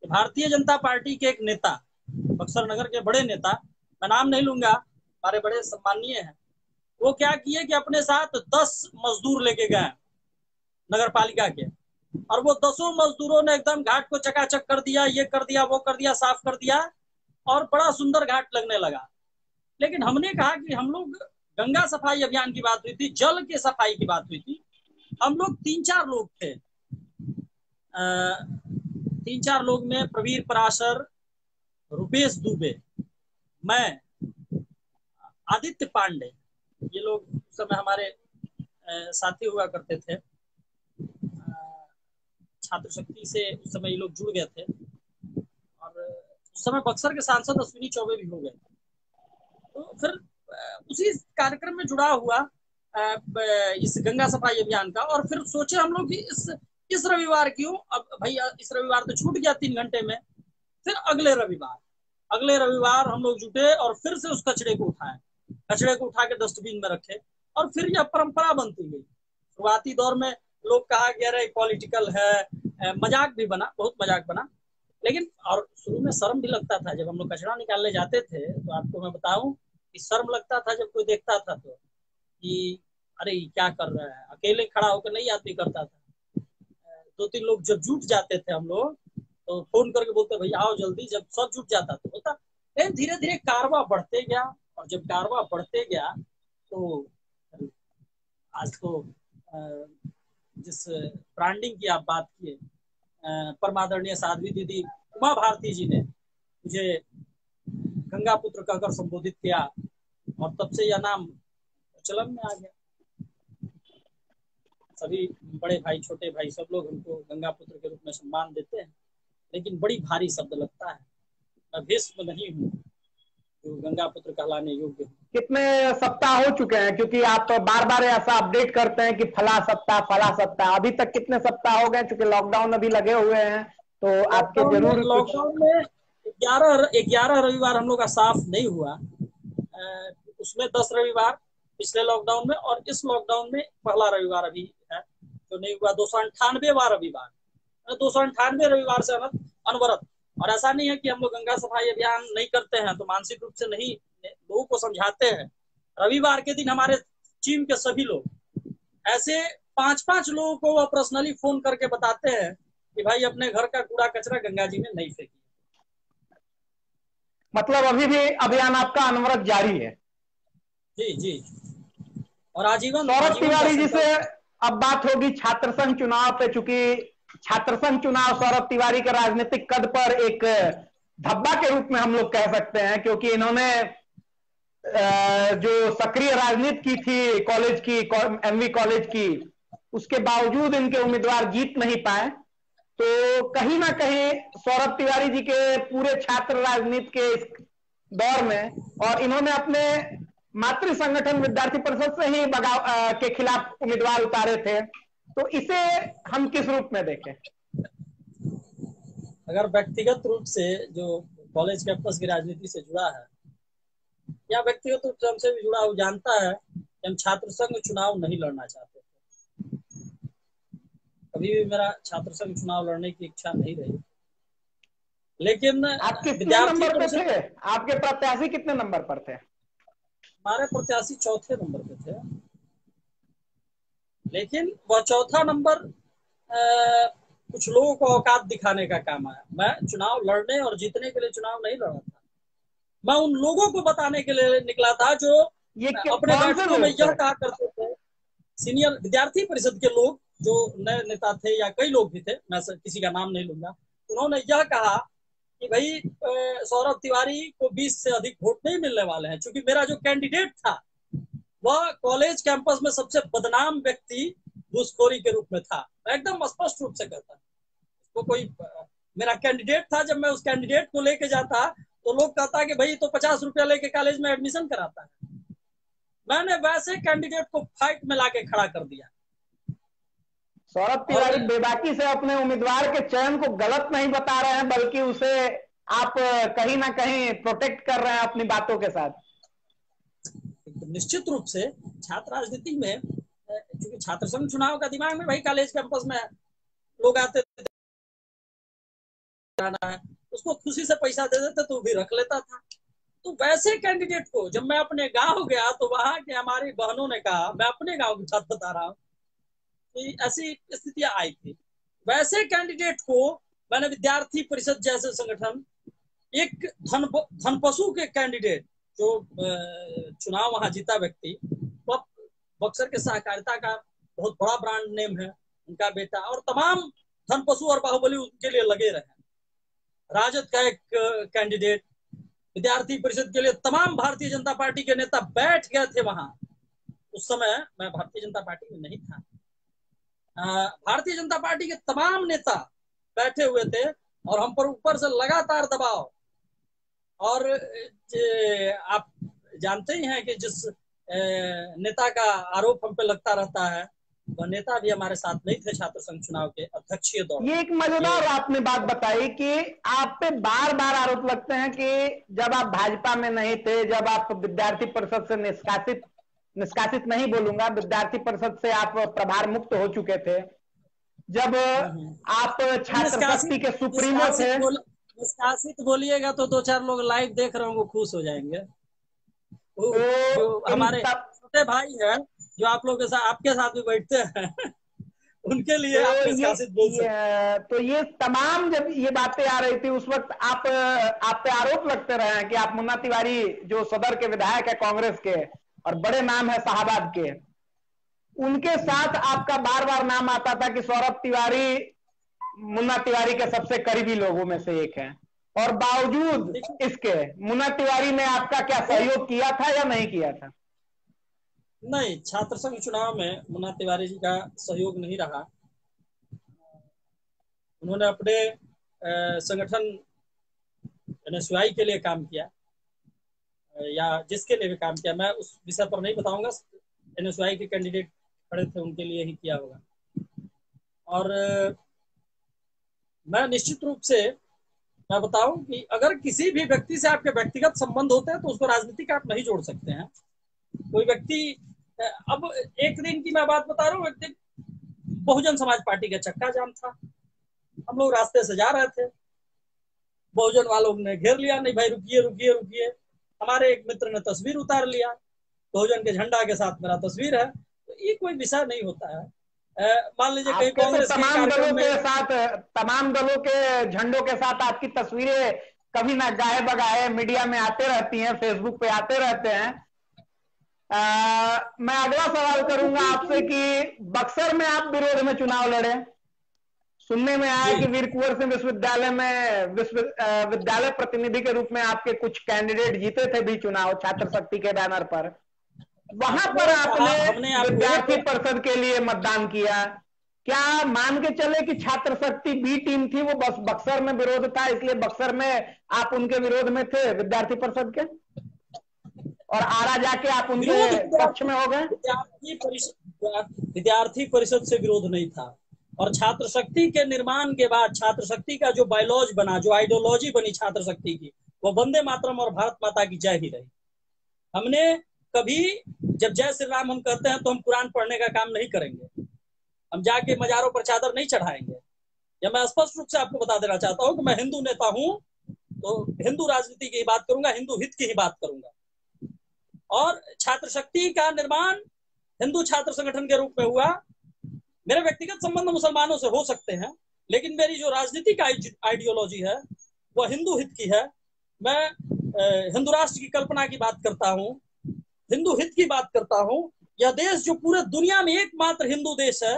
कि भारतीय जनता पार्टी के एक नेता, बक्सर नगर के बड़े नेता, मैं नाम नहीं लूंगा, हमारे बड़े सम्मानीय हैं, वो क्या किए कि अपने साथ 10 मजदूर लेके गए नगर पालिका के, और वो 10 मजदूरों ने एकदम घाट को चकाचक कर दिया, ये कर दिया, वो कर दिया, साफ कर दिया, और बड़ा सुंदर घाट लगने लगा। लेकिन हमने कहा कि हम लोग, गंगा सफाई अभियान की बात हुई थी, जल के सफाई की बात हुई थी, हम लोग 3-4 लोग थे, 3-4 लोग में प्रवीर पराशर, रुपेश दुबे, मैं, आदित्य पांडे, ये लोग उस समय हमारे साथी हुआ करते थे, छात्र शक्ति से उस समय ये लोग जुड़ गए थे, और उस समय बक्सर के सांसद अश्विनी चौबे भी हो गए। तो फिर उसी कार्यक्रम में जुड़ा हुआ इस गंगा सफाई अभियान का, और फिर सोचे हम लोग कि इस रविवार क्यों, अब भाई इस रविवार तो छूट गया 3 घंटे में, फिर अगले रविवार हम लोग जुटे और फिर से उस कचरे को उठाए, कचरे को उठा के डस्टबिन में रखे, और फिर यह परंपरा बनती गई। शुरुआती दौर में लोग कहा कि अरे पॉलिटिकल है, मजाक भी बना, बहुत मजाक बना, लेकिन और शुरू में शर्म भी लगता था। जब हम लोग कचरा निकालने जाते थे तो आपको मैं बताऊं कि शर्म लगता था जब कोई देखता था तो, कि अरे क्या कर रहा है, अकेले खड़ा होकर नहीं आदमी करता था। 2-3 लोग जब जुट जाते थे हम लोग तो फोन करके बोलते भैया आओ जल्दी, जब सब जुट जाता तो होता। लेकिन धीरे धीरे कारवा बढ़ते गया, और जब कारवा बढ़ते गया तो आज तो जिस ब्रांडिंग की आप बात किए, परमादरणीय साध्वी दीदी उमा भारती जी ने मुझे गंगा पुत्र कहकर संबोधित किया, और तब से यह नाम चलन में आ गया। सभी बड़े भाई, छोटे भाई, सब लोग हमको गंगा पुत्र के रूप में सम्मान देते हैं, लेकिन बड़ी भारी शब्द लगता है। मैं भीष्म नहीं हूँ जो गंगा पुत्र कहलाने योग्य हूँ।
कितने सप्ताह हो चुके हैं, क्योंकि आप बार बार ऐसा अपडेट करते हैं कि फला सप्ताह, अभी तक कितने सप्ताह हो गए? क्योंकि लॉकडाउन अभी लगे हुए हैं तो आपके जरूर कुछ।
लॉकडाउन में 11 रविवार हम लोग का साफ नहीं हुआ। उसमें 10 रविवार पिछले लॉकडाउन में, और इस लॉकडाउन में पहला रविवार अभी है जो नहीं हुआ। 298वां रविवार, 298 रविवार से अनवरत। और ऐसा नहीं है कि हम लोग गंगा सफाई अभियान नहीं करते हैं, तो मानसिक रूप से नहीं, लोगों को समझाते हैं। रविवार के दिन हमारे टीम के सभी लोग ऐसे 5-5 लोगों को वह पर्सनली फोन करके बताते हैं कि भाई अपने घर का कूड़ा कचरा गंगा जी में नहीं फेंकिए।
मतलब अभी भी अभियान आपका अनवरत जारी है?
जी जी, और आजीवन
सौरभ
आजीवन का
तिवारी जी से
संकल्प।
अब बात होगी छात्र संघ चुनाव पे, चूंकि छात्र संघ चुनाव सौरभ तिवारी के राजनीतिक कद पर एक धब्बा के रूप में हम लोग कह सकते हैं, क्योंकि इन्होंने जो सक्रिय राजनीति की थी कॉलेज की, एमवी कॉलेज की, उसके बावजूद इनके उम्मीदवार जीत नहीं पाए। तो कहीं ना कहीं सौरभ तिवारी जी के पूरे छात्र राजनीति के इस दौर में, और इन्होंने अपने मातृ संगठन विद्यार्थी परिषद से ही बगाव के खिलाफ उम्मीदवार उतारे थे, तो इसे हम किस रूप में देखें?
अगर व्यक्तिगत रूप से जो कॉलेज कैंपस की राजनीति से जुड़ा है, या व्यक्तिगत रूप से हमसे भी जुड़ा, वो जानता है कि हम छात्र संघ चुनाव नहीं लड़ना चाहते थे। कभी भी मेरा छात्र संघ चुनाव लड़ने की इच्छा नहीं रही। लेकिन
आप कितने
विद्यार्थी
नंबर पे
परिषद,
थे? आपके प्रत्याशी कितने नंबर पर थे?
हमारे प्रत्याशी चौथे नंबर पे थे। लेकिन वह चौथा नंबर कुछ लोगों को औकात दिखाने का काम आया। मैं चुनाव लड़ने और जीतने के लिए चुनाव नहीं लड़ा था, मैं उन लोगों को बताने के लिए निकला था जो
ये
अपने
कौन से
बैठकों में
लोग
यह
थे?
कहा करते थे। सीनियर विद्यार्थी परिषद के लोग जो नए नेता थे, या कई लोग भी थे, मैं किसी का नाम नहीं लूंगा, उन्होंने यह कहा कि भाई सौरभ तिवारी को 20 से अधिक वोट नहीं मिलने वाले हैं, क्योंकि मेरा जो कैंडिडेट था वह कॉलेज कैंपस में सबसे बदनाम व्यक्ति घूसखोरी के रूप में था। मैं एकदम स्पष्ट रूप से कहता, तो कोई मेरा कैंडिडेट था, जब मैं उस कैंडिडेट को लेके जाता तो लोग कहता कि भाई तो 50 रुपया लेके कॉलेज में एडमिशन कराता है। मैंने वैसे कैंडिडेट को फाइट में लाके खड़ा कर दिया।
सौरभ
और
तिवारी बेबाकी से अपने उम्मीदवार के चयन को गलत नहीं बता रहे हैं, बल्कि उसे आप कहीं ना कहीं प्रोटेक्ट कर रहे हैं अपनी बातों के साथ।
निश्चित रूप से छात्र राजनीति में, क्योंकि छात्र संघ चुनाव का दिमाग में भाई कॉलेज कैंपस में लोग आते थे, उसको खुशी से पैसा दे देते तो भी रख लेता था। तो वैसे कैंडिडेट को जब मैं अपने गांव गया तो वहां के हमारी बहनों ने कहा, मैं अपने गांव की बात बता रहा हूँ कि ऐसी स्थितियां आई थी। वैसे कैंडिडेट को मैंने विद्यार्थी परिषद जैसे संगठन, एक धनपशु के कैंडिडेट जो चुनाव वहां जीता व्यक्ति, वह बक्सर के सहकारिता का बहुत बड़ा ब्रांड नेम है, उनका बेटा, और तमाम धनपशु और बाहुबली उनके लिए लगे रहे। राजद का एक कैंडिडेट, विद्यार्थी परिषद के लिए तमाम भारतीय जनता पार्टी के नेता बैठ गए थे वहां। उस समय मैं भारतीय जनता पार्टी में नहीं था। भारतीय जनता पार्टी के तमाम नेता बैठे हुए थे और हम पर ऊपर से लगातार दबाव। और आप जानते ही हैं कि जिस नेता का आरोप हम पे लगता रहता है, वह नेता भी हमारे साथ नहीं थे छात्र संघ चुनाव के अध्यक्षीय दौर।
ये एक मजेदार आपने बात बताई कि आप पे बार बार आरोप लगते हैं कि जब आप भाजपा में नहीं थे, जब आप विद्यार्थी परिषद से निष्कासित नहीं बोलूंगा, विद्यार्थी परिषद से आप प्रभार मुक्त हो चुके थे, जब आप छात्र शक्ति के सुप्रीमो थे।
निष्कासित बोलिएगा तो 2-4 लोग लाइव देख रहे होंगे, खुश हो जाएंगे। जो
तो
हमारे छोटे भाई हैं, जो आप लोग के साथ, आपके साथ भी बैठते हैं उनके लिए आप निष्कासित बोल सकते।
तो ये तमाम जब ये बातें आ रही थी उस वक्त आप पे आरोप लगते रहे हैं कि आप मुन्ना तिवारी जो सदर के विधायक है कांग्रेस के और बड़े नाम है शाहबाद के, उनके साथ आपका बार बार नाम आता था कि सौरभ तिवारी मुन्ना तिवारी के सबसे करीबी लोगों में से एक है, और बावजूद इसके मुन्ना तिवारी ने आपका क्या सहयोग किया था या नहीं किया था?
नहीं, छात्र संघ चुनाव में मुन्ना तिवारी जी का सहयोग नहीं रहा। उन्होंने अपने संगठन एनएसयूआई के लिए काम किया। या जिसके लिए भी काम किया, मैं उस विषय पर नहीं बताऊंगा। NSY के कैंडिडेट खड़े थे, उनके लिए ही किया होगा। और मैं निश्चित रूप से मैं बताऊं कि अगर किसी भी व्यक्ति से आपके व्यक्तिगत संबंध होते हैं तो उसको राजनीति का आप नहीं जोड़ सकते हैं। कोई व्यक्ति, अब एक दिन की मैं बात बता रहा हूँ, एक दिन बहुजन समाज पार्टी का चक्का जाम था, हम लोग रास्ते से जा रहे थे, बहुजन वालों ने घेर लिया, नहीं भाई रुकिए रुकिए रुकिए। हमारे एक मित्र ने तस्वीर उतार लिया, बहुजन के झंडा के साथ मेरा तस्वीर है। तो ये कोई विषय नहीं होता है। मान लीजिए कहीं
आपके तो
कांग्रेस के कार्यक्रम में
तमाम दलों के झंडों के साथ आपकी तस्वीरें कभी ना गाए बगाए मीडिया में आते रहती हैं, फेसबुक पे आते रहते हैं। मैं अगला सवाल करूंगा आपसे कि बक्सर में आप विरोध में चुनाव लड़े, सुनने में आया कि वीर कुंवर सिंह विश्वविद्यालय में विद्यालय प्रतिनिधि के रूप में आपके कुछ कैंडिडेट जीते थे भी चुनाव, छात्र शक्ति के बैनर पर। वहां पर आपने विद्यार्थी परिषद के लिए मतदान किया। क्या मान के चले कि छात्र शक्ति बी टीम थी, वो बस बक्सर में विरोध था इसलिए बक्सर में आप उनके विरोध में थे विद्यार्थी परिषद के, और आरा जाके आप उनके पक्ष में हो गए?
विद्यार्थी परिषद से विरोध नहीं था। और छात्र शक्ति के निर्माण के बाद छात्र शक्ति का जो बायोलॉजी बना, जो आइडियोलॉजी बनी छात्र शक्ति की, वो वंदे मातरम और भारत माता की जय ही रही। हमने कभी, जब जय श्री राम हम कहते हैं तो हम कुरान पढ़ने का काम नहीं करेंगे, हम जाके मजारों पर चादर नहीं चढ़ाएंगे। या मैं स्पष्ट रूप से आपको बता देना चाहता हूं कि मैं हिंदू नेता हूं तो हिंदू राजनीति की बात करूंगा, हिंदू हित की ही बात करूंगा। और छात्र शक्ति का निर्माण हिंदू छात्र संगठन के रूप में हुआ। मेरे व्यक्तिगत संबंध मुसलमानों से हो सकते हैं, लेकिन मेरी जो राजनीतिक आइडियोलॉजी है वह हिंदू हित की है। मैं हिंदू राष्ट्र की कल्पना की बात करता हूं, हिंदू हित की बात करता हूं। यह देश जो पूरे दुनिया में एकमात्र हिंदू देश है,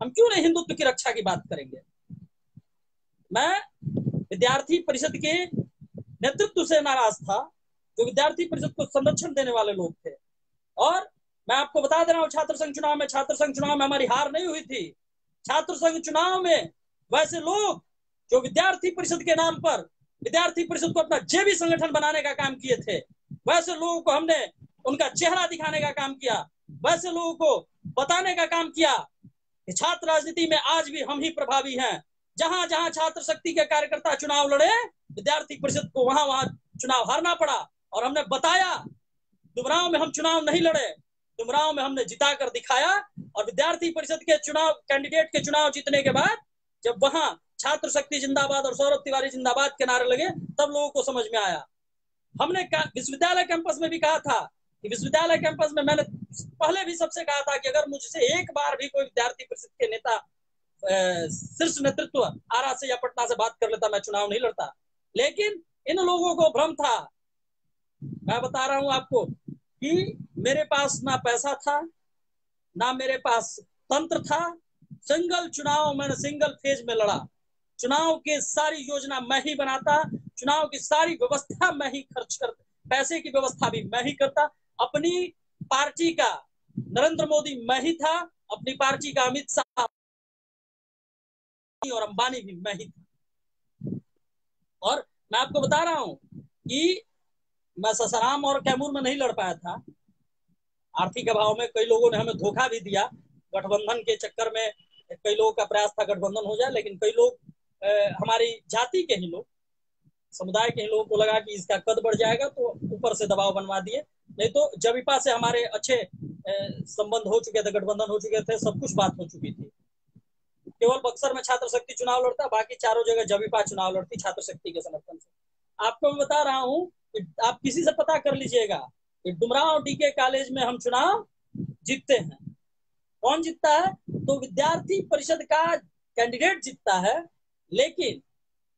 हम क्यों नहीं हिंदुत्व की रक्षा की बात करेंगे। मैं विद्यार्थी परिषद के नेतृत्व से नाराज था, जो विद्यार्थी परिषद को संरक्षण देने वाले लोग थे। और मैं आपको बता दे रहा हूं, छात्र संघ चुनाव में हमारी हार नहीं हुई थी। छात्र संघ चुनाव में वैसे लोग जो विद्यार्थी परिषद के नाम पर विद्यार्थी परिषद को अपना जेबी संगठन बनाने का काम किए थे, वैसे लोगों को हमने उनका चेहरा दिखाने का काम किया, वैसे लोगों को बताने का काम किया कि छात्र राजनीति में आज भी हम ही प्रभावी हैं। जहां जहां छात्र शक्ति के कार्यकर्ता चुनाव लड़े, विद्यार्थी परिषद को वहां वहां चुनाव हारना पड़ा। और हमने बताया, डुमरांव में हम चुनाव नहीं लड़े, डुमरांव में हमने जिता कर दिखाया। और विद्यार्थी परिषद के चुनाव, कैंडिडेट के चुनाव जीतने के बाद जब वहां छात्र शक्ति जिंदाबाद और सौरभ तिवारी जिंदाबाद के नारे लगे, तब लोगों को समझ में आया। हमने विश्वविद्यालय कैंपस में भी कहा था कि विश्वविद्यालय कैंपस में मैंने पहले भी सबसे कहा था कि अगर मुझसे एक बार भी कोई विद्यार्थी परिषद के नेता शीर्ष नेतृत्व आरा से या पटना से बात कर लेता, मैं चुनाव नहीं लड़ता। लेकिन इन लोगों को भ्रम था। मैं बता रहा हूं आपको कि मेरे पास ना पैसा था, ना मेरे पास तंत्र था। सिंगल चुनाव मैंने सिंगल फेज में लड़ा। चुनाव की सारी योजना मैं ही बनाता, चुनाव की सारी व्यवस्था मैं ही खर्च करता, पैसे की व्यवस्था भी मैं ही करता। अपनी पार्टी का नरेंद्र मोदी मैं ही था, अपनी पार्टी का अमित शाह और अंबानी भी मैं ही था। और मैं आपको बता रहा हूं कि मैं ससाराम और कैमूर में नहीं लड़ पाया था। आर्थिक अभाव में कई लोगों ने हमें धोखा भी दिया। गठबंधन के चक्कर में कई लोगों का प्रयास था गठबंधन हो जाए, लेकिन कई लोग हमारी जाति के ही लोग, समुदाय के ही लोगों को लगा कि इसका कद बढ़ जाएगा, तो ऊपर से दबाव बनवा दिए। नहीं तो जबीपा से हमारे अच्छे संबंध हो चुके थे, गठबंधन हो चुके थे, सब कुछ बात हो चुकी थी। केवल बक्सर में छात्र शक्ति चुनाव लड़ता, बाकी चारों जगह जबीपा चुनाव लड़ती छात्र शक्ति के समर्थन से। आपको मैं बता रहा हूं, आप किसी से पता कर लीजिएगा कि डुमरांव डीके कॉलेज में हम चुनाव जीतते हैं। कौन जीतता है? तो विद्यार्थी परिषद का कैंडिडेट जीतता है, लेकिन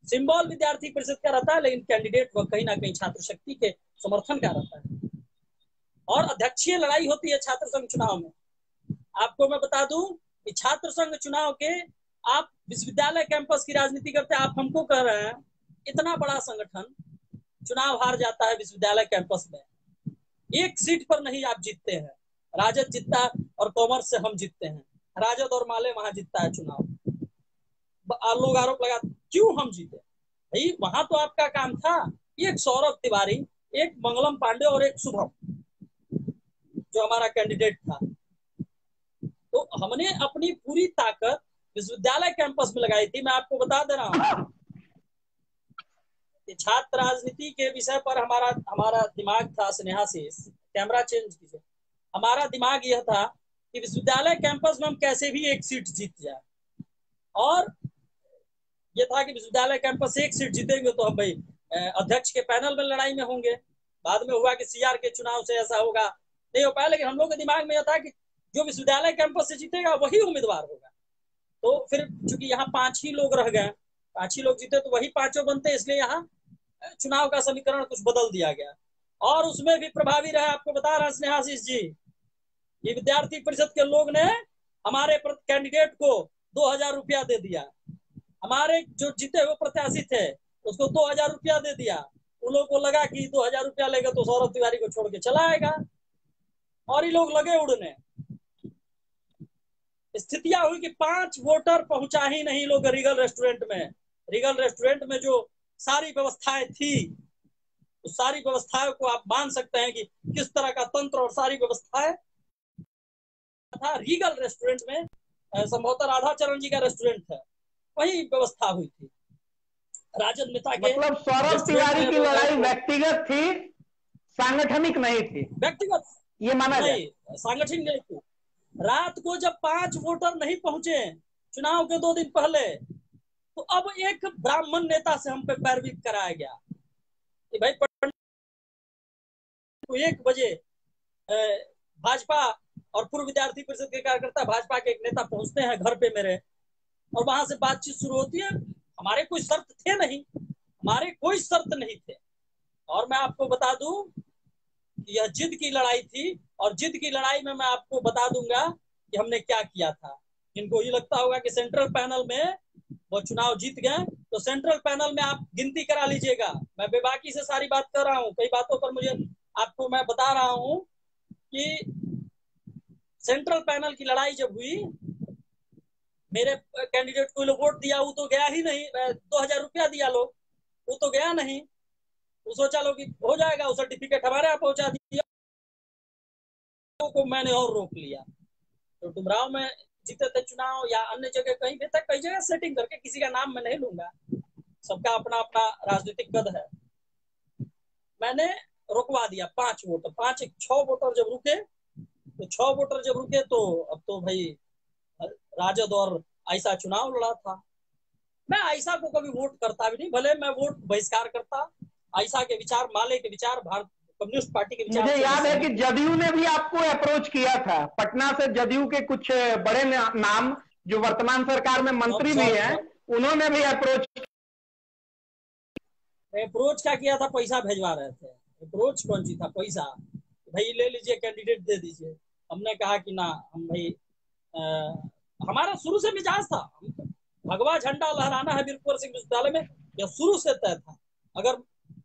सिंबल विद्यार्थी परिषद का रहता है, लेकिन कैंडिडेट वह कहीं ना कहीं छात्र शक्ति के समर्थन का रहता है। और अध्यक्षीय लड़ाई होती है छात्र संघ चुनाव में। आपको मैं बता दूं कि छात्र संघ चुनाव के, आप विश्वविद्यालय कैंपस की राजनीति करते हैं, आप हमको कह रहे हैं इतना बड़ा संगठन चुनाव हार जाता है विश्वविद्यालय कैंपस में, एक सीट पर नहीं आप जीतते हैं। राजद जीतता है और कॉमर्स से हम जीतते हैं, राजद और माले वहां जीतता है चुनाव। लोग आरोप लगा क्यों हम जीते? भाई वहां तो आपका काम था, एक सौरभ तिवारी, एक मंगलम पांडे और एक शुभम जो हमारा कैंडिडेट था। तो हमने अपनी पूरी ताकत विश्वविद्यालय कैंपस में लगाई थी। मैं आपको बता दे रहा हूँ कि छात्र राजनीति के विषय पर हमारा हमारा दिमाग था, स्नेहा से कैमरा चेंज कीजिए, हमारा दिमाग यह था कि विश्वविद्यालय कैंपस में हम कैसे भी एक सीट जीत जाए, और ये था कि विश्वविद्यालय कैंपस से एक सीट जीतेंगे तो हम भाई अध्यक्ष के पैनल में लड़ाई में होंगे। बाद में हुआ कि सीआर के चुनाव से ऐसा होगा, नहीं हो पाया, लेकिन हम लोग के दिमाग में यह था कि जो विश्वविद्यालय कैंपस से जीतेगा वही उम्मीदवार होगा। तो फिर चूंकि यहाँ 5 ही लोग रह गए, 5 ही लोग जीते तो वही 5 बनते, इसलिए यहाँ चुनाव का समीकरण कुछ बदल दिया गया। और उसमें भी प्रभावी रहा, आपको बता रहा स्नेहाशीष जी, ये विद्यार्थी परिषद के लोग ने हमारे कैंडिडेट को 2000 रुपया दे दिया, हमारे जो जीते हुए प्रत्याशी थे उसको 2000 रुपया दे दिया। उन लोगों को लगा कि 2000 रुपया लेगा तो सौरभ तिवारी को छोड़ के चला आएगा, और ये लोग लगे उड़ने। स्थितियां हुई कि 5 वोटर पहुंचा ही नहीं लोग रीगल रेस्टोरेंट में। रीगल रेस्टोरेंट में जो सारी व्यवस्थाएं थी, उस सारी व्यवस्थाओं को आप मान सकते हैं कि किस तरह का तंत्र और सारी व्यवस्थाएं था। रीगल रेस्टोरेंट में संभवतः राधाचरण जी का रेस्टोरेंट था, वही व्यवस्था हुई थी। राजद नेता के
मतलब सौरभ तिवारी की लड़ाई व्यक्तिगत थी, सांगठनिक नहीं थी।
व्यक्तिगत
ये माना जाए,
नहीं, सांगठनिक नहीं थी। रात को जब 5 वोटर नहीं पहुंचे चुनाव के 2 दिन पहले, तो अब एक ब्राह्मण नेता से हम पे पैरवी कराया गया कि भाई 1 बजे भाजपा और पूर्व विद्यार्थी परिषद के कार्यकर्ता भाजपा के एक नेता पहुंचते हैं घर पे मेरे, और वहां से बातचीत शुरू होती है। हमारे कोई शर्त थे नहीं, हमारे कोई शर्त नहीं थे। और मैं आपको बता दूं कि यह जिद की लड़ाई थी, और जिद की लड़ाई में मैं आपको बता दूंगा कि हमने क्या किया था। जिनको ये लगता होगा कि सेंट्रल पैनल में वो चुनाव जीत गए, तो सेंट्रल पैनल में आप गिनती करा लीजिएगा। मैं बेबाकी से सारी बात कर रहा हूँ, कई बातों पर मुझे आपको मैं बता रहा हूँ कि सेंट्रल पैनल की लड़ाई जब हुई, मेरे कैंडिडेट को लोग वोट दिया, वो तो गया ही नहीं। 2000 रुपया दिया लोग, वो तो गया नहीं। वो सोचा लोग कि हो जाएगा, वो सर्टिफिकेट हमारे यहाँ पहुंचा दिया, को मैंने और रोक लिया। तो डुमराव में जीते थे चुनाव, या अन्य जगह कहीं भी तक, कई जगह सेटिंग करके, किसी का नाम मैं नहीं लूंगा, सबका अपना अपना राजनीतिक कद है, मैंने रुकवा दिया 5 वोटर। 6 वोटर जब रुके, तो 6 वोटर जब रुके तो अब तो भाई राजद और आयशा चुनाव लड़ा था। मैं आयशा को कभी वोट करता भी नहीं, भले मैं वोट बहिष्कार करता। आयशा के विचार, माले के विचार, भारत कम्युनिस्ट पार्टी के विचार।
मुझे याद है कि जदयू ने भी आपको अप्रोच किया था, पटना से जदयू के कुछ बड़े नाम जो वर्तमान सरकार में मंत्री भी हैं, उन्होंने भी अप्रोच
क्या किया था, पैसा भेजवा रहे थे। अप्रोच कौन सी था, पैसा, भाई ले लीजिए कैंडिडेट दे दीजिए। हमने कहा कि ना, हम भाई हमारा शुरू से मिजाज था, भगवा झंडा लहराना है वीर कुंवर सिंह विश्वविद्यालय में, यह शुरू से तय था। अगर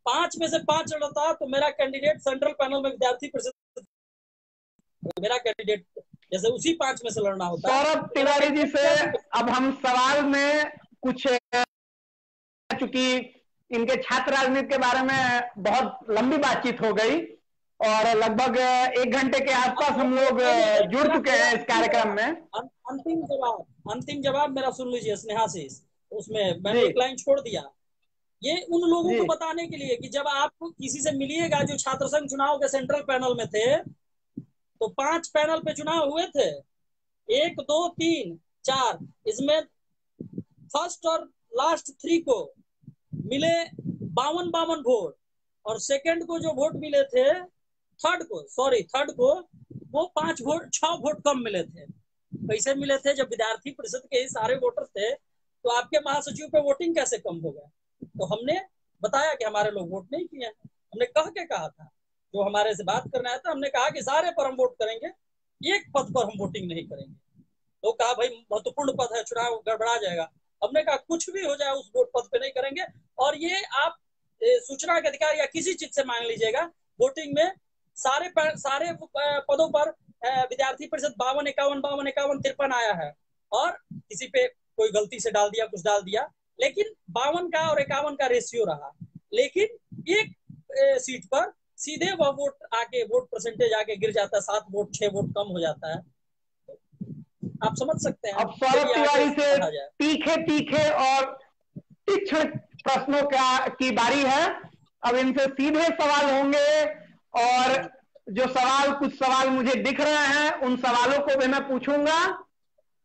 5 में से 5 लड़ता तो मेरा कैंडिडेट सेंट्रल पैनल में विद्यार्थी परिषद, मेरा कैंडिडेट जैसे उसी 5 में से लड़ना होता।
सौरभ तिवारी जी से अब हम सवाल में कुछ, चूंकि इनके छात्र राजनीति के बारे में बहुत लंबी बातचीत हो गई और लगभग 1 घंटे के आसपास हम लोग जुड़ चुके हैं इस कार्यक्रम में।
अंतिम जवाब मेरा सुन लीजिए स्नेहा से, उसमें मैंने एक लाइन छोड़ दिया, ये उन लोगों को बताने के लिए कि जब आप किसी से मिलिएगा जो छात्र संघ चुनाव के सेंट्रल पैनल में थे, तो 5 पैनल पे चुनाव हुए थे, 1 2 3 4, इसमें फर्स्ट और लास्ट 3 को मिले 52 वोट, और सेकंड को जो वोट मिले थे, थर्ड को वो 5 वोट 6 वोट कम मिले थे। कैसे मिले थे? जब विद्यार्थी परिषद के ही सारे वोटर थे, तो आपके महासचिव पे वोटिंग कैसे कम हो गया? तो हमने बताया कि हमारे लोग वोट नहीं किए। हमने कहा था, जो हमारे से बात करना है था, हमने कहा कि सारे पर हम वोट करेंगे, एक पद पर हम वोटिंग नहीं करेंगे। तो कहा भाई महत्वपूर्ण पद है, चुनाव गड़बड़ा जाएगा। हमने कहा कुछ भी हो जाए उस वोट पद पे नहीं करेंगे, और ये आप सूचना के अधिकार या किसी चीज से मांग लीजिएगा, वोटिंग में सारे पदों पर विद्यार्थी परिषद 52 51 53 आया है, और किसी पे कोई गलती से डाल दिया, कुछ डाल दिया, लेकिन 52 का और 51 का रेशियो रहा। लेकिन एक सीट पर सीधे वह वोट आके वोट परसेंटेज आके गिर जाता है, 7 वोट 6 वोट कम हो जाता है। आप समझ सकते हैं।
अब सौरभ
चलिए आगे
तिवारी से
बढ़ा जाए।
तीखे तीखे और तीक्ष्ण प्रश्नों की बारी है। अब इनसे सीधे सवाल होंगे और जो सवाल कुछ सवाल मुझे दिख रहे हैं उन सवालों को भी मैं पूछूंगा,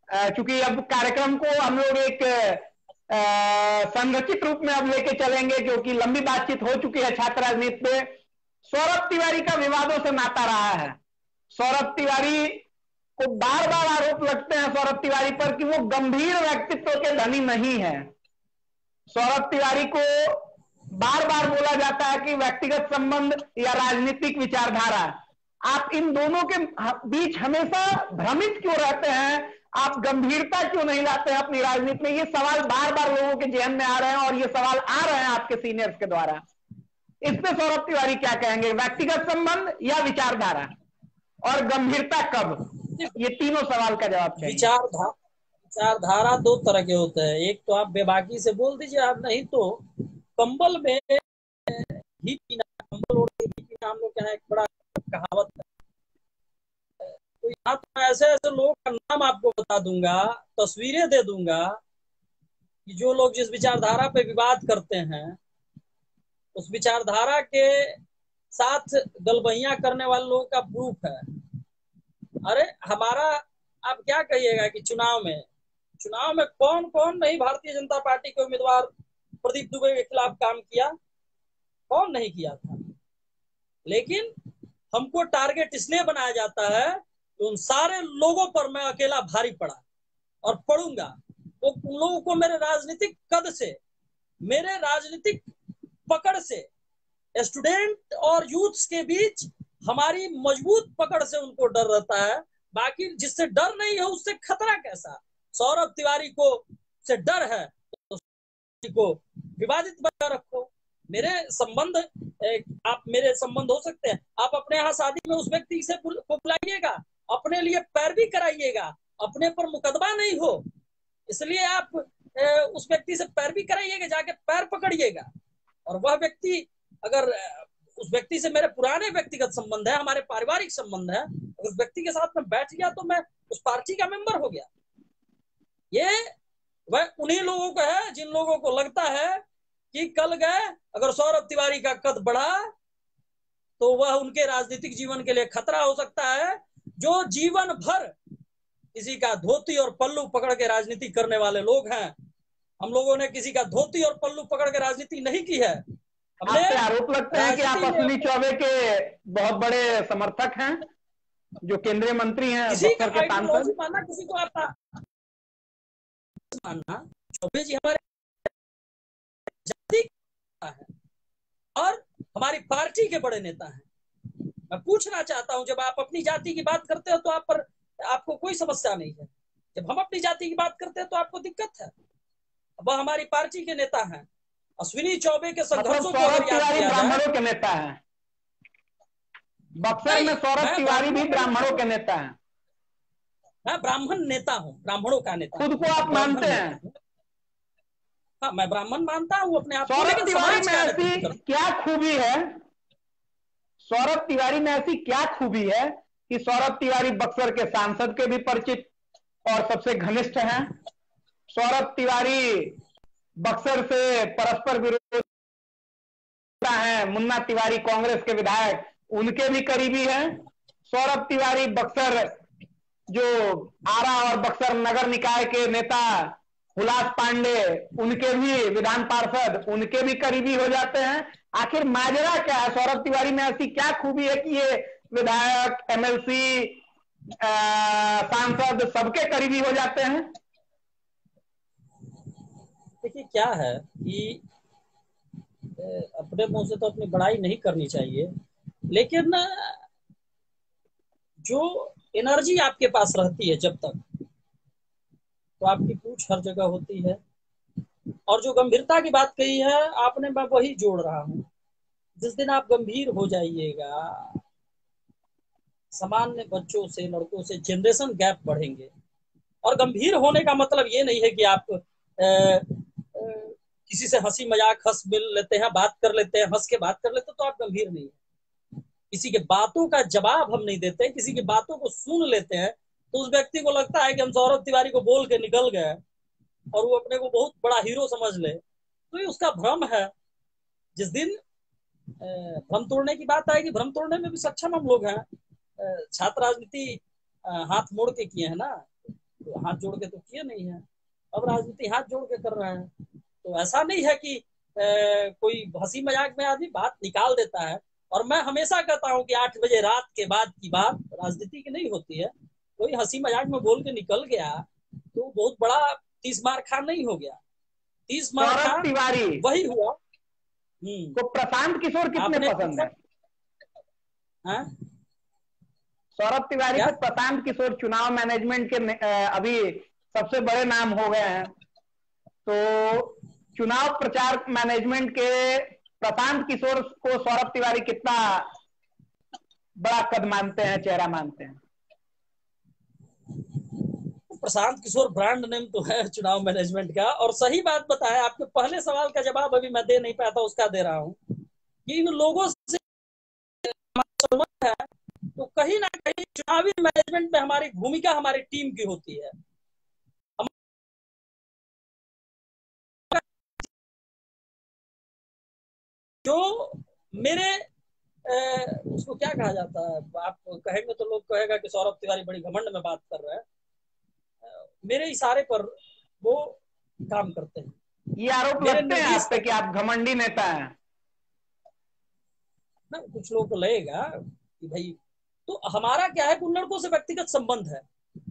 क्योंकि अब कार्यक्रम को हम लोग एक संरचित रूप में अब लेके चलेंगे, क्योंकि लंबी बातचीत हो चुकी है छात्र राजनीति पे। सौरभ तिवारी का विवादों से नाता रहा है। सौरभ तिवारी को बार बार आरोप लगते हैं सौरभ तिवारी पर कि वो गंभीर व्यक्तित्व के धनी नहीं है। सौरभ तिवारी को बार बार बोला जाता है कि व्यक्तिगत संबंध या राजनीतिक विचारधारा। आप इन दोनों के बीच हमेशा भ्रमित क्यों रहते हैं? आप गंभीरता क्यों नहीं लाते हैं अपनी राजनीति में? ये सवाल बार बार लोगों के जहन में आ रहे हैं और ये सवाल आ रहे हैं आपके सीनियर्स के द्वारा। इस पे सौरभ तिवारी क्या कहेंगे? व्यक्तिगत संबंध या विचारधारा, और गंभीरता कब? ये तीनों सवाल का जवाब चाहिए।
विचारधारा 2 तरह के होते हैं। एक तो आप बेबाकी से बोल दीजिए, आप नहीं तो कंबल में ही पीना, कंबल ओढ़ के ही पीना हम लोग के यहाँ एक बड़ा कहावत है। तो यहाँ तो ऐसे ऐसे लोगों का नाम आपको बता दूंगा, तस्वीरें दे दूंगा कि जो लोग जिस विचारधारा पे विवाद करते हैं उस विचारधारा के साथ गलबहियां करने वाले लोगों का प्रूफ है। अरे हमारा, आप क्या कहिएगा कि चुनाव में कौन कौन नहीं भारतीय जनता पार्टी के उम्मीदवार प्रदीप दुबे के खिलाफ काम किया? कौन नहीं किया था? लेकिन हमको टारगेट इसलिए बनाया जाता है कि उन सारे लोगों पर मैं अकेला भारी पड़ा और पड़ूंगा। वो उन लोगों को मेरे राजनीतिक कद से, मेरे राजनीतिक पकड़ से, स्टूडेंट और यूथ्स के बीच हमारी मजबूत पकड़ से उनको डर रहता है। बाकी जिससे डर नहीं है उससे खतरा कैसा? सौरभ तिवारी को से डर है तो को विवादित बना रखो। मेरे संबंध, आप मेरे संबंध हो सकते हैं। आप अपने यहाँ शादी में उस व्यक्ति से बुलाइएगा, अपने लिए पैरवी कराइएगा, अपने पर मुकदमा नहीं हो इसलिए आप उस व्यक्ति से पैरवी कराइएगा, जाके पैर पकड़िएगा। और वह व्यक्ति, अगर उस व्यक्ति से मेरे पुराने व्यक्तिगत संबंध है, हमारे पारिवारिक संबंध है, अगर उस व्यक्ति के साथ में बैठ गया तो मैं उस पार्टी का मेंबर हो गया। ये वह उन्हीं लोगों का है जिन लोगों को लगता है कि कल गए अगर सौरभ तिवारी का कद बढ़ा तो वह उनके राजनीतिक जीवन के लिए खतरा हो सकता है। जो जीवन भर किसी का धोती और पल्लू पकड़ के राजनीति करने वाले लोग हैं, हम लोगों ने किसी का धोती और पल्लू पकड़ के राजनीति नहीं की है।
आपसे आरोप लगते हैं कि आप अश्विनी चौबे के बहुत बड़े समर्थक हैं, जो केंद्रीय मंत्री हैं,
किसी का
बक्सर के सांसद।
मानना, किसी को आप मानना, चौबे जी हमारे जाति का है और हमारी पार्टी के बड़े नेता हैं। मैं पूछना चाहता हूं, जब आप अपनी जाति की बात करते हो तो आपको कोई समस्या नहीं है, जब हम अपनी जाति की बात करते हैं तो आपको दिक्कत है। वह हमारी पार्टी के नेता हैं। अश्विनी चौबे के संघर्षों को
सौरभ तिवारी ब्राह्मणों के नेता हैं। बक्सर में सौरभ तिवारी भी ब्राह्मणों के नेता हैं।
मैं ब्राह्मण नेता हूँ, ब्राह्मणों का नेता।
खुद को आप मानते हैं?
हाँ, मैं ब्राह्मण मानता हूँ अपने आप को।
सौरभ तिवारी में ऐसी क्या खूबी है, सौरभ तिवारी में ऐसी क्या खूबी है कि सौरभ तिवारी बक्सर के सांसद के भी परिचित और सबसे घनिष्ठ हैं? सौरभ तिवारी बक्सर से परस्पर विरोध है, मुन्ना तिवारी कांग्रेस के विधायक, उनके भी करीबी हैं। सौरभ तिवारी बक्सर जो आरा और बक्सर नगर निकाय के नेता हुलास पांडे, उनके भी विधान पार्षद, उनके भी करीबी हो जाते हैं। आखिर माजरा क्या है? सौरभ तिवारी में ऐसी क्या खूबी है कि ये विधायक, एमएलसी, सांसद सबके करीबी हो जाते हैं?
देखिए क्या है कि अपने मुंह से तो अपनी बड़ाई नहीं करनी चाहिए, लेकिन जो एनर्जी आपके पास रहती है जब तक, तो आपकी पूछ हर जगह होती है। और जो गंभीरता की बात कही है आपने, मैं वही जोड़ रहा हूं। जिस दिन आप गंभीर हो जाइएगा, सामान्य बच्चों से, लड़कों से जनरेशन गैप बढ़ेंगे। और गंभीर होने का मतलब ये नहीं है कि आप किसी से हंसी मजाक हंस मिल लेते हैं, बात कर लेते हैं, हंस के बात कर लेते हैं तो आप गंभीर नहीं है। किसी के बातों का जवाब हम नहीं देते, किसी की बातों को सुन लेते हैं, तो उस व्यक्ति को लगता है कि हम सौरभ तिवारी को बोल के निकल गए और वो अपने को बहुत बड़ा हीरो समझ ले। तो ये उसका भ्रम है। जिस दिन भ्रम तोड़ने की बात आएगी, भ्रम तोड़ने में भी सक्षम हम लोग हैं। छात्र राजनीति हाथ मोड़ के किए हैं ना, तो हाथ जोड़ के तो किए नहीं है। अब राजनीति हाथ जोड़ के कर रहे हैं। तो ऐसा नहीं है कि कोई हंसी मजाक में आदमी बात निकाल देता है। और मैं हमेशा कहता हूं कि 8 बजे रात के बाद की बात राजनीति की नहीं होती है। कोई हंसी मजाक में बोल के निकल गया तो बहुत बड़ा 30 मार खान नहीं हो गया। 30 मार
सौरभ
खान
तिवारी
वही हुआ।
को प्रशांत किशोर कितने
आपने
पसंद है?
हाँ
सौरभ तिवारी
क्या
को प्रशांत किशोर चुनाव मैनेजमेंट के अभी सबसे बड़े नाम हो गए हैं। तो चुनाव प्रचार मैनेजमेंट के प्रशांत किशोर को सौरभ तिवारी कितना बड़ा कद मानते हैं, चेहरा मानते हैं?
प्रशांत किशोर ब्रांड नेम तो है चुनाव मैनेजमेंट का। और सही बात बताया, आपके पहले सवाल का जवाब अभी मैं दे नहीं पाया था, उसका दे रहा हूं कि इन लोगों से संबंध है तो कहीं ना कहीं चुनावी मैनेजमेंट में हमारी भूमिका हमारी टीम की होती है। जो मेरे उसको क्या कहा जाता है, आप कहेंगे तो लोग कहेगा कि सौरभ तिवारी बड़ी घमंड में बात कर रहे हैं। मेरे इशारे पर वो काम करते हैं,
ये आरोप
मेरे
लगते हैं
निर्देश
आप पे
पर
कि आप घमंडी नेता हैं?
ना। कुछ लोगों को लगेगा कि भाई, तो हमारा क्या है कि उन लड़कों से व्यक्तिगत संबंध है।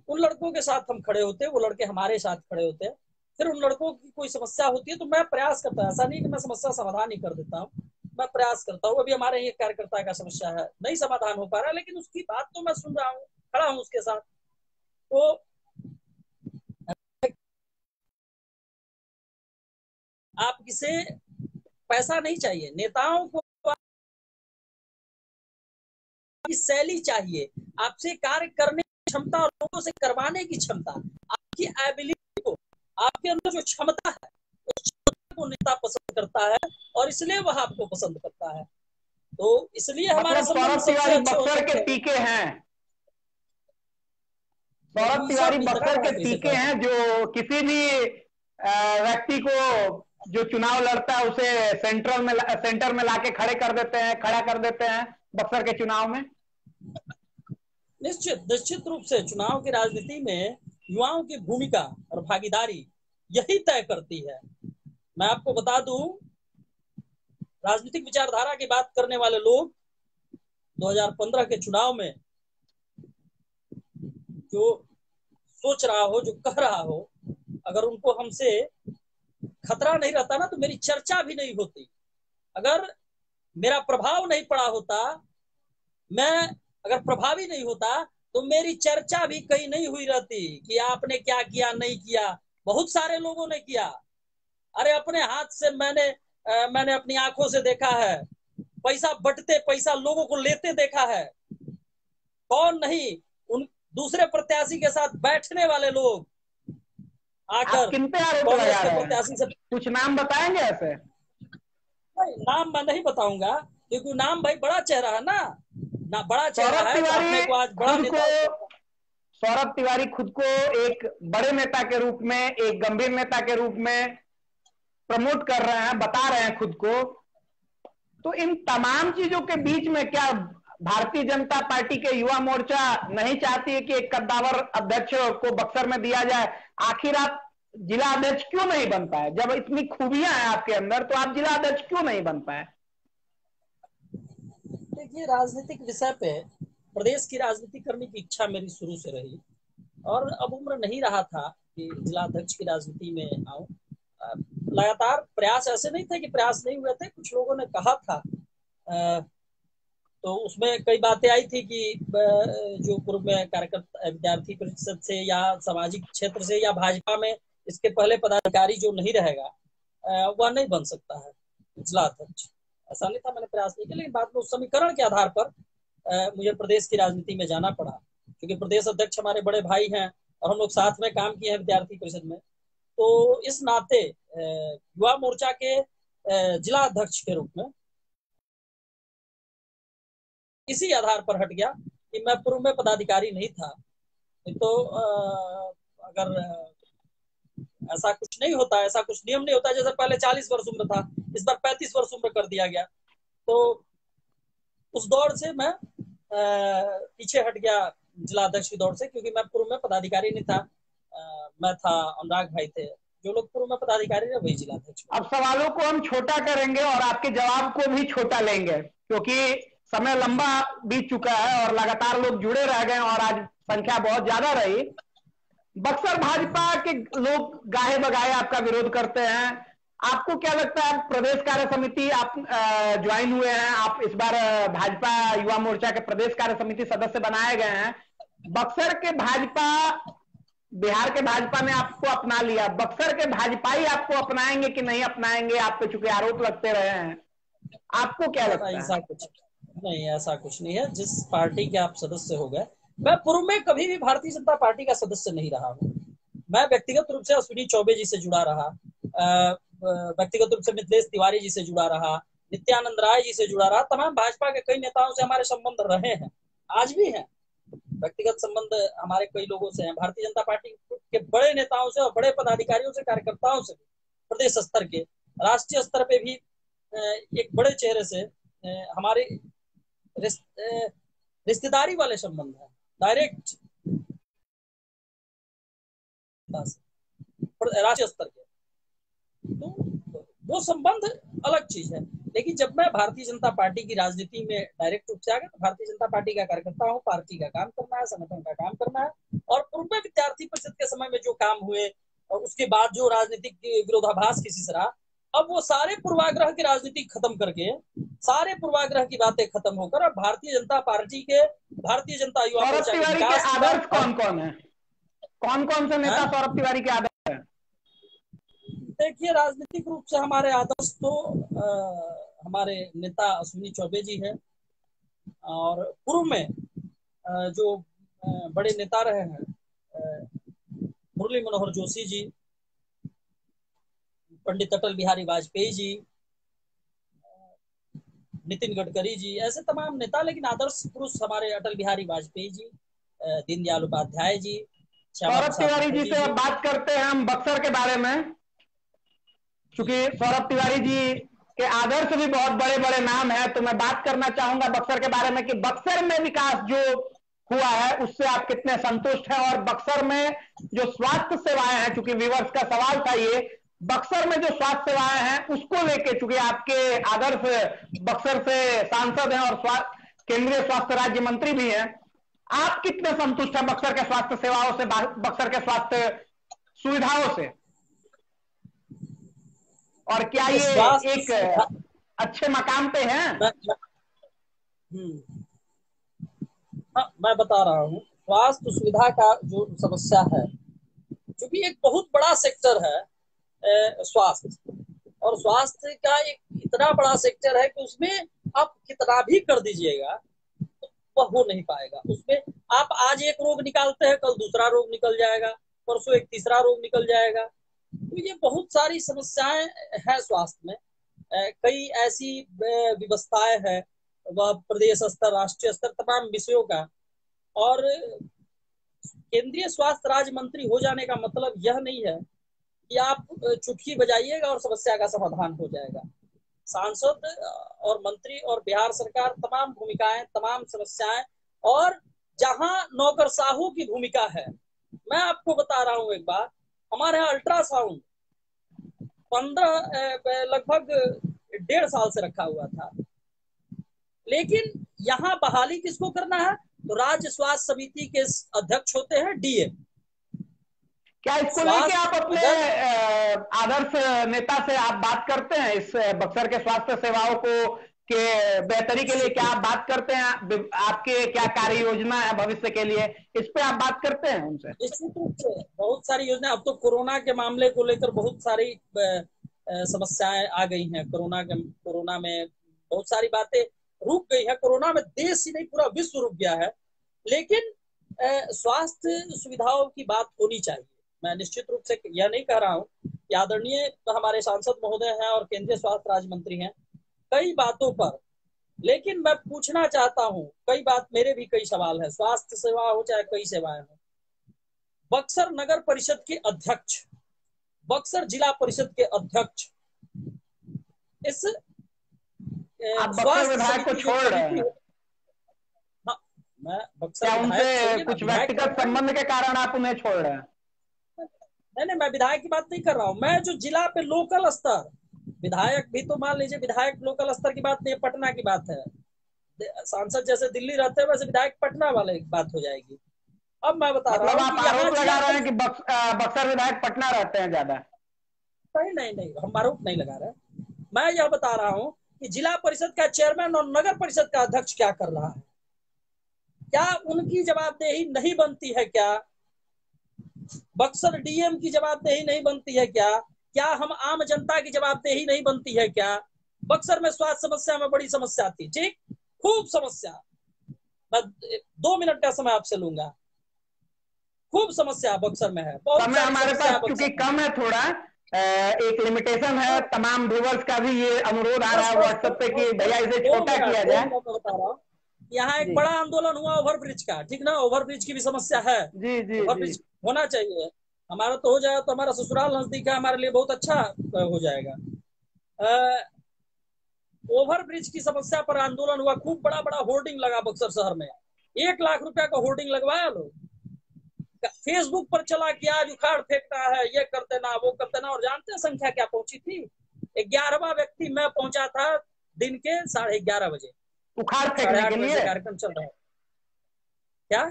उन लड़कों के साथ हम खड़े होते हैं, वो लड़के हमारे साथ खड़े होते हैं। फिर उन लड़कों की कोई समस्या होती है तो मैं प्रयास करता हूँ, ऐसा नहीं कि मैं समस्या समाधान ही कर देता हूँ, मैं प्रयास करता हूँ। अभी हमारे एक कार्यकर्ता का समस्या है, नहीं समाधान हो पा रहा, लेकिन उसकी बात तो मैं सुन रहा हूँ, खड़ा हूँ उसके साथ। तो आप किसे पैसा नहीं चाहिए, नेताओं को आपकी शैली चाहिए, आपसे कार्य करने की क्षमता और लोगों से करवाने की क्षमता, आपकी एबिलिटी को, आपके अंदर जो क्षमता है उस क्षमता को नेता पसंद करता है और इसलिए वह आपको पसंद करता है। तो इसलिए हमारे
मतलब
संबंध
सौरभ
सबसे
तिवारी
अच्छे हो
बक्सर
सकते
के
हैं।
टीके हैं? सौरभ
नहीं,
तिवारी
ईश्वर की
बक्सर
तरह
के
कैसे
टीके
कह
हैं,
सकते।
जो किसी भी व्यक्ति को जो चुनाव लड़ता है उसे सेंटर में लाके खड़ा कर देते हैं बक्सर के चुनाव में।
निश्चित निश्चित रूप से चुनाव की राजनीति में युवाओं की भूमिका और भागीदारी यही तय करती है। मैं आपको बता दूं, राजनीतिक विचारधारा की बात करने वाले लोग 2015 के चुनाव में जो सोच रहा हो, जो कह रहा हो, अगर उनको हमसे खतरा नहीं रहता ना तो मेरी चर्चा भी नहीं होती। अगर मेरा प्रभाव नहीं पड़ा होता, मैं अगर प्रभावी नहीं होता तो मेरी चर्चा भी कहीं नहीं हुई रहती कि आपने क्या किया नहीं किया। बहुत सारे लोगों ने किया। अरे अपने हाथ से मैंने अपनी आंखों से देखा है, पैसा बंटते, पैसा लोगों को लेते देखा है। कौन नहीं, उन दूसरे प्रत्याशी के साथ बैठने वाले लोग
आप
आकर
किन पे आरोप
कांग्रेस
लगा
के
रहे हैं?
प्रत्याशी से।
कुछ नाम बताएंगे ऐसे?
नाम मैं नहीं बताऊंगा क्योंकि नाम भाई बड़ा चेहरा है ना, ना बड़ा चेहरा
सौरभ
है तो
तिवारी
अपने को आज बड़ा
खुद को
नेता।
सौरभ तिवारी खुद को एक बड़े नेता के रूप में, एक गंभीर नेता के रूप में प्रमोट कर रहे हैं, बता रहे हैं खुद को। तो इन तमाम चीजों के बीच में क्या भारतीय जनता पार्टी के युवा मोर्चा नहीं चाहती है कि एक कद्दावर अध्यक्ष को बक्सर में दिया जाए? आखिर आप जिला अध्यक्ष क्यों नहीं बन पाए? जब इतनी खूबियां हैं आपके अंदर तो आप जिला अध्यक्ष क्यों नहीं बन पाए?
देखिए, राजनीतिक विषय पे प्रदेश की राजनीति करने की इच्छा मेरी शुरू से रही और अब उम्र नहीं रहा था कि जिला अध्यक्ष की राजनीति में आऊं। लगातार प्रयास ऐसे नहीं थे कि प्रयास नहीं हुए थे, कुछ लोगों ने कहा था। तो उसमें कई बातें आई थी कि जो पूर्व में कार्यकर्ता विद्यार्थी परिषद से या सामाजिक क्षेत्र से या भाजपा में इसके पहले पदाधिकारी जो नहीं रहेगा वह नहीं बन सकता है जिला अध्यक्ष। ऐसा नहीं था, मैंने प्रयास नहीं किया, लेकिन बाद में उस समीकरण के आधार पर मुझे प्रदेश की राजनीति में जाना पड़ा क्योंकि प्रदेश अध्यक्ष हमारे बड़े भाई हैं और हम लोग साथ में काम किए हैं विद्यार्थी परिषद में। तो इस नाते युवा मोर्चा के जिला अध्यक्ष के रूप में इसी आधार पर हट गया कि मैं पूर्व में पदाधिकारी नहीं था। नहीं तो अगर ऐसा कुछ नहीं होता, ऐसा कुछ नियम नहीं होता, जैसे पहले 40 वर्ष उम्र था, इस बार 35 वर्ष उम्र कर दिया गया, तो उस दौड़ से मैं पीछे हट गया जिला अध्यक्ष की दौड़ से, क्योंकि मैं पूर्व में पदाधिकारी नहीं था। मैं था, अनुराग भाई थे, जो लोग पूर्व में पदाधिकारी रहे वही जिला अध्यक्ष।
अब सवालों को हम छोटा करेंगे और आपके जवाब को भी छोटा लेंगे, क्योंकि समय लंबा बीत चुका है और लगातार लोग जुड़े रह गए और आज संख्या बहुत ज्यादा रही। बक्सर भाजपा के लोग गाहे बगाहे आपका विरोध करते हैं। आपको क्या लगता है, प्रदेश कार्य समिति आप ज्वाइन हुए हैं, आप इस बार भाजपा युवा मोर्चा के प्रदेश कार्य समिति सदस्य बनाए गए हैं। बक्सर के भाजपा, बिहार के भाजपा ने आपको अपना लिया, बक्सर के भाजपाई आपको अपनाएंगे कि नहीं अपनाएंगे, आप पे चूंकि आरोप लगते रहे हैं, आपको क्या लगता है?
ऐसा कुछ नहीं, ऐसा कुछ नहीं है। जिस पार्टी के आप सदस्य हो गए, मैं पूर्व में कभी भी भारतीय जनता पार्टी का सदस्य नहीं रहा हूँ। मैं व्यक्तिगत रूप से अश्विनी चौबे जी से जुड़ा रहा, व्यक्तिगत रूप से मिथिलेश तिवारी जी से जुड़ा रहा, नित्यानंद राय जी से जुड़ा रहा, तमाम भाजपा के कई नेताओं से हमारे संबंध रहे हैं, आज भी हैं। व्यक्तिगत संबंध हमारे कई लोगों से हैं, भारतीय जनता पार्टी के बड़े नेताओं से और बड़े पदाधिकारियों से, कार्यकर्ताओं से, प्रदेश स्तर के, राष्ट्रीय स्तर पे भी एक बड़े चेहरे से हमारे रिश्तेदारी वाले संबंध है, डायरेक्ट राष्ट्रीय स्तर के, तो वो संबंध अलग चीज है। लेकिन जब मैं भारतीय जनता पार्टी की राजनीति में डायरेक्ट रूप से आ गया, तो भारतीय जनता पार्टी का कार्यकर्ता हूँ, पार्टी का काम करना है, संगठन का काम करना है। और पूर्व में विद्यार्थी परिषद के समय में जो काम हुए और उसके बाद जो राजनीतिक विरोधाभास किसी से रहा, अब वो सारे पूर्वाग्रह की राजनीति खत्म करके, सारे पूर्वाग्रह की बातें खत्म होकर अब भारतीय जनता पार्टी के, भारतीय जनता युवा मोर्चा के विकास के
आदर्श कौन कौन है, कौन कौन से नेता सौरभ तिवारी के आदर्श है?
देखिए, राजनीतिक रूप से हमारे आदर्श तो हमारे नेता अश्विनी चौबे जी हैं, और पूर्व में जो बड़े नेता रहे हैं, मुरली मनोहर जोशी जी, पंडित अटल बिहारी वाजपेयी जी, नितिन गडकरी जी, ऐसे तमाम नेता। लेकिन आदर्श पुरुष हमारे अटल बिहारी वाजपेयी जी, दीनदयाल उपाध्याय जी,
सौरभ तिवारी जी से बात करते हैं हम बक्सर के बारे में, क्योंकि सौरभ तिवारी जी के आदर्श भी बहुत बड़े बड़े नाम है, तो मैं बात करना चाहूंगा बक्सर के बारे में कि बक्सर में विकास जो हुआ है उससे आप कितने संतुष्ट हैं, और बक्सर में जो स्वास्थ्य सेवाएं हैं, चूंकि व्यूअर्स का सवाल था ये, बक्सर में जो स्वास्थ्य सेवाएं हैं उसको लेके, चूंकि आपके आदर्श बक्सर से सांसद हैं और केंद्रीय स्वास्थ्य राज्य मंत्री भी हैं, आप कितने संतुष्ट हैं बक्सर के स्वास्थ्य सेवाओं से, बक्सर के स्वास्थ्य सुविधाओं से, और क्या ये एक अच्छे मकाम पे हैं?
हाँ, मैं बता रहा हूँ, स्वास्थ्य सुविधा का जो समस्या है, क्योंकि एक बहुत बड़ा सेक्टर है स्वास्थ्य, और स्वास्थ्य का एक इतना बड़ा सेक्टर है कि उसमें आप कितना भी कर दीजिएगा तो वह हो नहीं पाएगा। उसमें आप आज एक रोग निकालते हैं, कल दूसरा रोग निकल जाएगा, परसों एक तीसरा रोग निकल जाएगा। तो ये बहुत सारी समस्याएं हैं स्वास्थ्य में। कई ऐसी व्यवस्थाएं हैं, वह प्रदेश स्तर, राष्ट्रीय स्तर, तमाम विषयों का। और केंद्रीय स्वास्थ्य राज्य मंत्री हो जाने का मतलब यह नहीं है कि आप चुटकी बजाइएगा और समस्या का समाधान हो जाएगा। सांसद और मंत्री और बिहार सरकार तमाम भूमिकाएं, तमाम समस्याएं, और जहां नौकरशाहों की भूमिका है, मैं आपको बता रहा हूं एक बात, हमारे यहाँ अल्ट्रासाउंड 15 लगभग 1.5 साल से रखा हुआ था, लेकिन यहाँ बहाली किसको करना है? तो राज्य स्वास्थ्य समिति के अध्यक्ष होते हैं डीएम।
क्या इसको लेके आप अपने आदर्श नेता से आप बात करते हैं, इस बक्सर के स्वास्थ्य सेवाओं को के बेहतरी के लिए क्या आप बात करते हैं? आपके क्या कार्य योजना है भविष्य के लिए, इस पे आप बात करते हैं उनसे?
निश्चित रूप से बहुत सारी योजना, अब तो कोरोना के मामले को लेकर बहुत सारी समस्याएं आ गई हैं। कोरोना में बहुत सारी बातें रुक गई है। कोरोना में देश ही नहीं पूरा विश्व रुक गया है, लेकिन स्वास्थ्य सुविधाओं की बात होनी चाहिए। मैं निश्चित रूप से यह नहीं कह रहा हूँ कि आदरणीय हमारे सांसद महोदय हैं और केंद्रीय स्वास्थ्य राज्य मंत्री हैं, कई बातों पर लेकिन मैं पूछना चाहता हूँ, मेरे भी कई सवाल है, स्वास्थ्य सेवा हो चाहे कई सेवाएं हो। बक्सर नगर परिषद के अध्यक्ष, बक्सर जिला परिषद के अध्यक्ष इस
आप बक्सर
स्वास्थ्य
विधायक को
समिति जो
छोड़ रहे
कमेटी
हैं?
है, हाँ, मैं बक्सर
क्या
विधायक
उनसे
छोड़िए ना,
कुछ
विधायक का
व्यक्तिगत संबंध के कारण आप उन्हें छोड़ रहे हैं?
नहीं नहीं, मैं विधायक की बात नहीं कर रहा हूँ, मैं जो जिला पे लोकल स्तर, विधायक भी तो मान लीजिए, विधायक लोकल स्तर की बात नहीं है, पटना की बात है। सांसद जैसे दिल्ली रहते हैं वैसे विधायक पटना वाले की बात हो जाएगी। अब मैं बता रहा
मतलब
हूँ
आप
कि यहाँ
आरोप
जिला
लगा रहे हैं
परिषद,
कि बक्सर विधायक पटना रहते हैं ज्यादा?
नहीं नहीं नहीं, हम आरोप नहीं लगा रहे, मैं यह बता रहा हूँ कि जिला परिषद का चेयरमैन और नगर परिषद का अध्यक्ष क्या कर रहा है, क्या उनकी जवाबदेही नहीं बनती है क्या? बक्सर डीएम की जवाबदेही नहीं बनती है क्या? क्या हम आम जनता की जवाबदेही नहीं बनती है क्या? बक्सर में स्वास्थ्य समस्या में बड़ी समस्या थी, ठीक, खूब समस्या, मैं 2 मिनट का समय आपसे लूंगा। खूब समस्या बक्सर में है, बहुत
समय
सारी
हमारे
समस्या
पास चूंकि
बक्सर में।
कम है थोड़ा, एक लिमिटेशन है, तमाम व्यूवर्स का भी ये अनुरोध आ रहा
बस
है
बस
व्हाट्सएप
बस
पे
बस
कि
बस
भैया इसे
दो
छोटा
मिनट
किया
दो
जाए।
मिनट में बता रहा हूँ। यहाँ एक
जी
बड़ा आंदोलन हुआ ओवरब्रिज का, ठीक ना, ओवरब्रिज की भी समस्या है,
जी जी जी।
ओवरब्रिज होना चाहिए। हमारा तो हो जाएगा तो हमारा ससुराल नजदीक है, हमारे लिए बहुत अच्छा हो जाएगा। ओवरब्रिज की समस्या पर आंदोलन हुआ, खूब बड़ा बड़ा होर्डिंग लगा बक्सर शहर में, 1 लाख रुपया का होर्डिंग लगवाया लोग, फेसबुक पर चला कि आज उखाड़ फेंकना है, ये कर देना वो कर देना। और जानते हैं संख्या क्या पहुंची थी? 11वां व्यक्ति मैं पहुंचा था दिन के 11:30 बजे,
उखाड़
साढ़े
फेंकने
आठ
के
बजे से
लिए?
कार्यक्रम चल रहा है। क्या?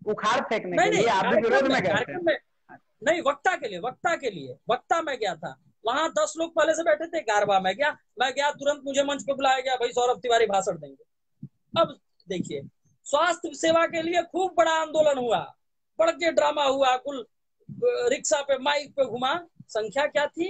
उखाड़ फेंकने
नहीं
के लिए
नहीं,
आप भी विरोध में गए थे?
कार्यक्रम में नहीं, वक्ता के लिए, वक्ता के लिए, वक्ता मैं गया था। वहां 10 लोग पहले से बैठे थे, 11वां मैं गया तुरंत, मुझे मंच पे बुलाया गया, भाई सौरभ तिवारी भाषण देंगे। अब देखिए, स्वास्थ्य सेवा के लिए खूब बड़ा आंदोलन हुआ, बढ़ के ड्रामा हुआ, कुल रिक्शा पे माइक पे घुमा। संख्या क्या थी?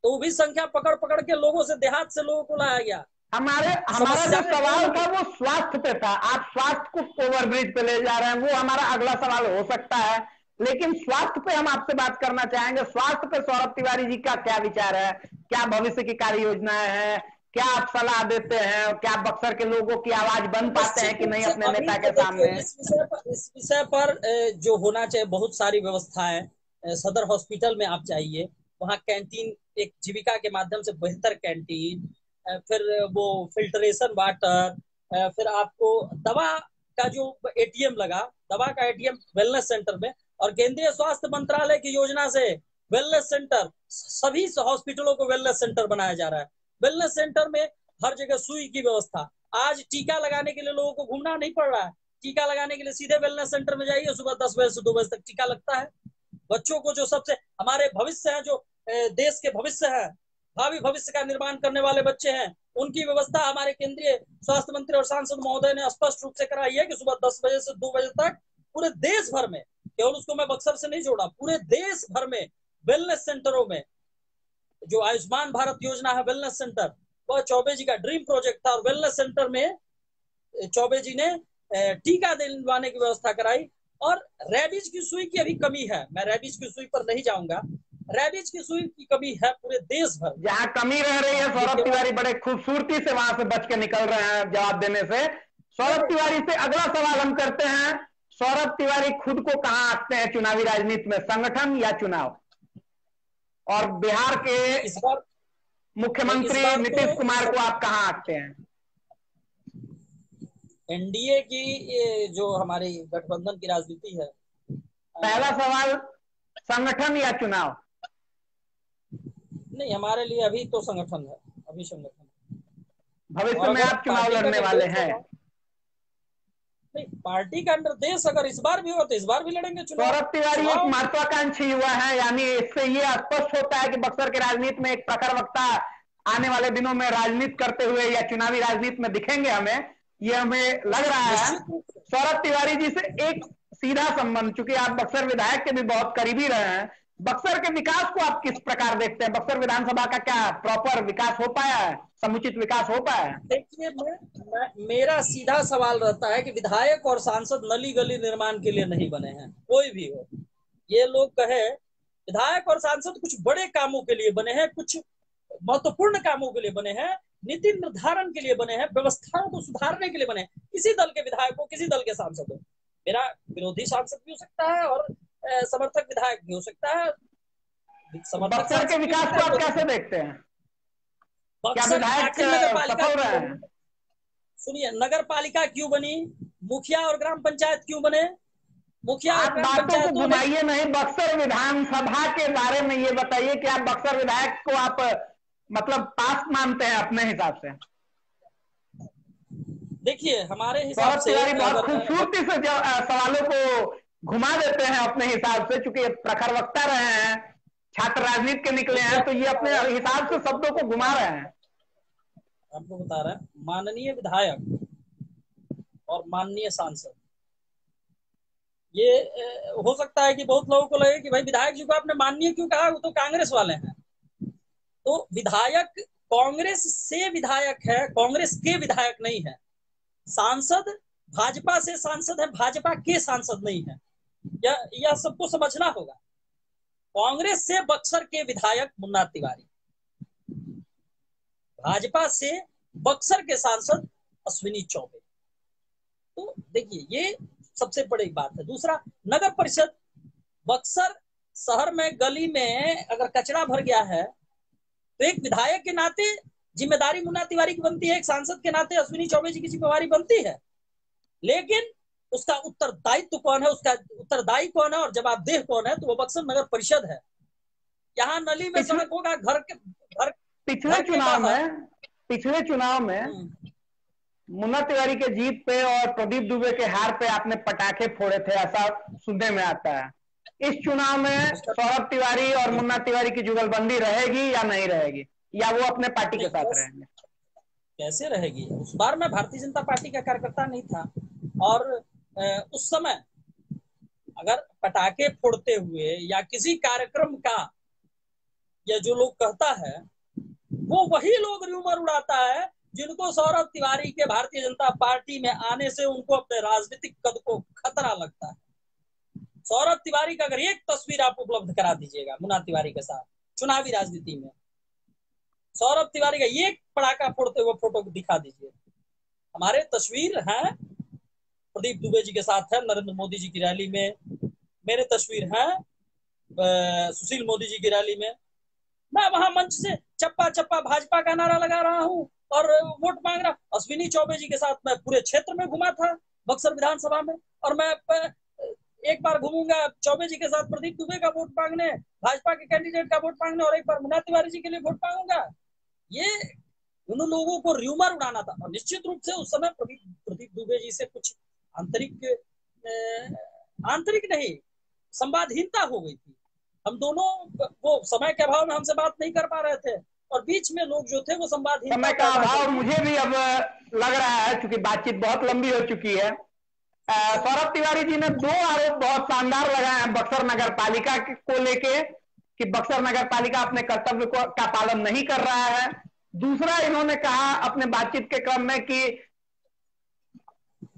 तो वो भी संख्या पकड़ पकड़ के लोगों से, देहात से लोगों को लाया गया।
हमारा जो
समस्याएं जो
सवाल
नहीं,
था वो स्वास्थ्य पे था, आप स्वास्थ्य को ओवरब्रिज पे ले जा रहे हैं, वो हमारा अगला सवाल हो सकता है, लेकिन स्वास्थ्य पे हम आपसे बात करना चाहेंगे। स्वास्थ्य पे सौरभ तिवारी जी का क्या विचार है? क्या भविष्य की कार्य योजनाएं हैं? क्या आप सलाह देते हैं? क्या बक्सर के लोगों की आवाज बन पाते हैं
निश्चित
कि
रूप
नहीं
से
अपने
अभी
नेता
तो
के
देखिए,
सामने?
इस विषय पर जो होना चाहिए, बहुत सारी व्यवस्थाएं, सदर हॉस्पिटल में आप जाइए, वहाँ कैंटीन, एक जीविका के माध्यम से बेहतर कैंटीन, फिर वो फिल्ट्रेशन वाटर, फिर आपको दवा का जो एटीएम लगा, दवा का एटीएम वेलनेस सेंटर में, और केंद्रीय स्वास्थ्य मंत्रालय की योजना से वेलनेस सेंटर, सभी हॉस्पिटलों को वेलनेस सेंटर बनाया जा रहा है। वेलनेस सेंटर में हर जगह सुई की व्यवस्था। आज टीका लगाने के लिए लोगों को घूमना नहीं पड़ रहा है, टीका लगाने के लिए सीधे वेलनेस सेंटर में जाइए, सुबह 10 बजे से 2 बजे तक टीका लगता है। बच्चों को, जो सबसे हमारे भविष्य है, जो देश के भविष्य है, भावी भविष्य का निर्माण करने वाले बच्चे हैं, उनकी व्यवस्था हमारे केंद्रीय स्वास्थ्य मंत्री और सांसद महोदय ने स्पष्ट रूप से कराई है कि सुबह 10 बजे से 2 बजे तक पूरे देश भर में, केवल उसको मैं बक्सर से नहीं जोड़ा, पूरे देश भर में वेलनेस सेंटरों में, जो आयुष्मान भारत योजना है वेलनेस सेंटर, वह चौबे जी का ड्रीम प्रोजेक्ट था, और वेलनेस सेंटर में चौबे जी ने टीका दिलवाने की व्यवस्था कराई। और रेबीज की सुई की अभी कमी है, मैं रेबीज की सुई पर नहीं जाऊंगा, रेबीज की सुई की कमी है पूरे देश भर में।
जहां कमी रह रही है,
ये
सौरभ
केवल,
तिवारी बड़े खूबसूरती से वहां से बच के निकल रहे हैं जवाब देने से। सौरभ तिवारी से अगला सवाल हम करते हैं। सौरभ तिवारी खुद को कहां आंकते हैं चुनावी राजनीति में, संगठन या चुनाव? और बिहार के
इस बार इस
मुख्यमंत्री
बार तो
नीतीश कुमार को आप कहां आंकते हैं?
एनडीए की, ये जो हमारी गठबंधन की राजनीति है,
पहला सवाल, संगठन या चुनाव?
नहीं, हमारे लिए अभी तो संगठन है, अभी संगठन।
भविष्य
और
में
अगर
आप चुनाव
पार्टी का
लड़ने वाले
निर्देश
हैं?
होगा, नहीं, पार्टी का निर्देश अगर इस बार भी हो तो इस बार भी लड़ेंगे चुनाव।
सौरभ तिवारी एक
चुनाव
महत्वाकांक्षी युवा है, यानी इससे ये स्पष्ट होता है कि बक्सर के राजनीति में एक प्रखर वक्ता आने वाले दिनों में राजनीति करते हुए या चुनावी राजनीति में दिखेंगे हमें, ये हमें लग रहा है।
निश्चित रूप से,
सौरभ तिवारी जी से एक सीधा संबंध, चूंकि आप बक्सर विधायक के भी बहुत करीबी रहे हैं, बक्सर के विकास को आप किस प्रकार देखते हैं? बक्सर विधानसभा का क्या प्रॉपर विकास हो पाया है, समुचित विकास हो पाया है?
देखिए, मेरा सीधा सवाल रहता है कि विधायक और सांसद नली गली निर्माण के लिए नहीं बने हैं, कोई भी हो। ये लोग कहे विधायक और सांसद कुछ बड़े कामों के लिए बने हैं, कुछ महत्वपूर्ण कामों के लिए बने हैं, नीति निर्धारण के लिए बने हैं, व्यवस्थाओं को सुधारने के लिए बने हैं। किसी दल के विधायक हो, किसी दल के सांसद हो, मेरा विरोधी सांसद भी हो सकता है और समर्थक विधायक भी हो सकता है। समर्थक
बक्सर के
सांसद भी हो
विकास
सकता
को
है,
आप कैसे देखते हैं? क्या
बक्सर
विधायक
आखिर नगर पालिका
सफल रहे
क्यों
हैं?
बनी? सुनिए, नगर पालिका क्यों बनी, मुखिया और ग्राम पंचायत क्यों बने? मुखिया और
आप
ग्राम
बातों को
पंचायतों ने
घुमाइए नहीं, बक्सर विधानसभा के बारे में ये बताइए कि आप बक्सर विधायक को आप मतलब पास मानते हैं अपने हिसाब से?
देखिए, हमारे हिसाब
सौरभ
से
तिवारी बहुत
अगर
खूबसूरती से सवालों को घुमा देते हैं अपने हिसाब से, चूंकि प्रखर वक्ता रहे हैं, छात्र राजनीति के निकले
देखिए,
हैं, तो ये अपने हिसाब से शब्दों को घुमा रहे हैं।
आपको बता रहे हैं, माननीय विधायक और माननीय सांसद, ये हो सकता है कि बहुत लोगों को लगे कि भाई विधायक जी को आपने माननीय क्यों कहा, वो तो कांग्रेस वाले हैं। तो विधायक कांग्रेस से विधायक है, कांग्रेस के विधायक नहीं है। सांसद भाजपा से सांसद है, भाजपा के सांसद नहीं है। यह सबको समझना होगा। कांग्रेस से बक्सर के विधायक मुन्ना तिवारी, भाजपा से बक्सर के सांसद अश्विनी चौबे। तो देखिए, ये सबसे बड़ी बात है। दूसरा, नगर परिषद बक्सर शहर में गली में अगर कचरा भर गया है तो एक विधायक के नाते जिम्मेदारी मुन्ना तिवारी की बनती है, एक सांसद के नाते अश्विनी चौबे जी की जिम्मेदारी बनती है। लेकिन उसका उत्तरदायित्व कौन है, उसका उत्तरदायी कौन है और जवाबदेह कौन है, तो वो बक्सर नगर परिषद है। यहाँ नली में सड़क होगा, घर
पिछले
के बाहर।
पिछले चुनाव में मुन्ना तिवारी के जीत पे और प्रदीप दुबे के हार पे आपने पटाखे फोड़े थे, ऐसा सुनने में आता है। इस चुनाव में सौरभ तिवारी और मुन्ना तिवारी की जुगलबंदी रहेगी या नहीं रहेगी, या वो अपने पार्टी के साथ रहेंगे?
कैसे रहेगी? उस बार मैं भारतीय जनता पार्टी का कार्यकर्ता नहीं था, और उस समय अगर पटाखे फोड़ते हुए या किसी कार्यक्रम का या जो लोग कहता है, वो वही लोग र्यूमर उड़ाता है जिनको सौरभ तिवारी के भारतीय जनता पार्टी में आने से उनको अपने राजनीतिक कद को खतरा लगता है। सौरभ तिवारी का अगर एक तस्वीर आप उपलब्ध करा दीजिएगा मुन्ना तिवारी के साथ चुनावी राजनीति में, सौरभ तिवारी का एक पटाखा फोड़ते हुए फोटो दिखा दीजिए। हमारे तस्वीर है प्रदीप दुबे जी के साथ है नरेंद्र मोदी जी की रैली में, मेरे तस्वीर है सुशील मोदी जी की रैली में। मैं वहां मंच से चप्पा चप्पा भाजपा का नारा लगा रहा हूं और वोट मांग रहा। अश्विनी चौबे जी के साथ मैं पूरे क्षेत्र में घुमा था बक्सर विधानसभा में, और मैं एक बार घूमूंगा चौबे जी के साथ प्रदीप दुबे का वोट मांगने, भाजपा के कैंडिडेट का वोट मांगने, और एक बार मुन्ना तिवारी जी के लिए वोट मांगूंगा। ये उन लोगों को र्यूमर उड़ाना था। और निश्चित रूप से उस समय प्रदीप दुबे जी से कुछ आंतरिक नहीं, संवादहीनता हो गई थी। हम दोनों वो समय के अभाव में हमसे बात नहीं कर पा रहे थे, और बीच में लोग जो थे वो संवादहीनता
समय का अभाव मुझे भी अब लग रहा है, क्योंकि बातचीत बहुत लंबी हो चुकी है। सौरभ तिवारी जी ने दो आरोप बहुत शानदार लगाए हैं बक्सर नगर पालिका को लेके, कि बक्सर नगर पालिका अपने कर्तव्य का पालन नहीं कर रहा है। दूसरा, इन्होंने कहा अपने बातचीत के क्रम में कि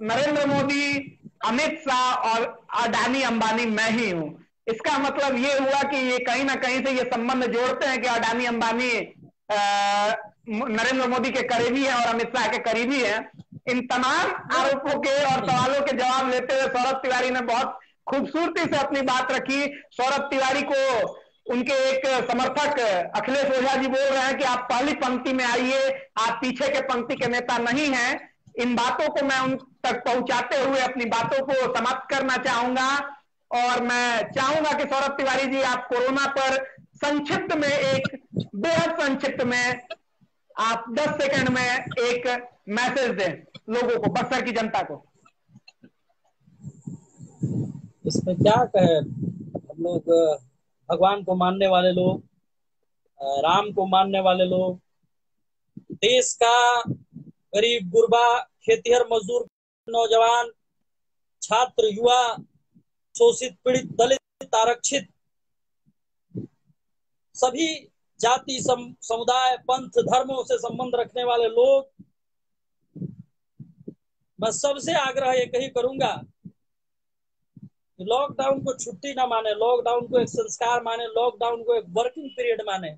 नरेंद्र मोदी, अमित शाह और अडानी अंबानी मैं ही हूं। इसका मतलब ये हुआ कि ये कहीं ना कहीं से ये संबंध जोड़ते हैं कि अडानी अंबानी नरेंद्र मोदी के करीबी हैं और अमित शाह के करीबी हैं। इन तमाम आरोपों के और सवालों के जवाब लेते हुए सौरभ तिवारी ने बहुत खूबसूरती से अपनी बात रखी। सौरभ तिवारी को उनके एक समर्थक अखिलेश ओझा जी बोल रहे हैं कि आप पहली पंक्ति में आइए, आप पीछे के पंक्ति के नेता नहीं हैं। इन बातों को मैं उन तक पहुंचाते हुए अपनी बातों को समाप्त करना चाहूंगा, और मैं चाहूंगा कि सौरभ तिवारी जी आप कोरोना पर संक्षिप्त में, एक बेहद संक्षिप्त में, आप 10 सेकंड में एक मैसेज दें लोगों को, बक्सर की जनता को।
इसमें क्या कहे, हम लोग भगवान को मानने वाले लोग, राम को मानने वाले लोग, देश का गरीब गुरबा, खेतीहर मजदूर, नौजवान, छात्र, युवा, शोषित, पीड़ित, दलित, आरक्षित, सभी जाति, समुदाय, पंथ, धर्मों से संबंध रखने वाले लोग, मैं सबसे आग्रह एक ही करूंगा, लॉकडाउन को छुट्टी ना माने, लॉकडाउन को एक संस्कार माने, लॉकडाउन को एक वर्किंग पीरियड माने।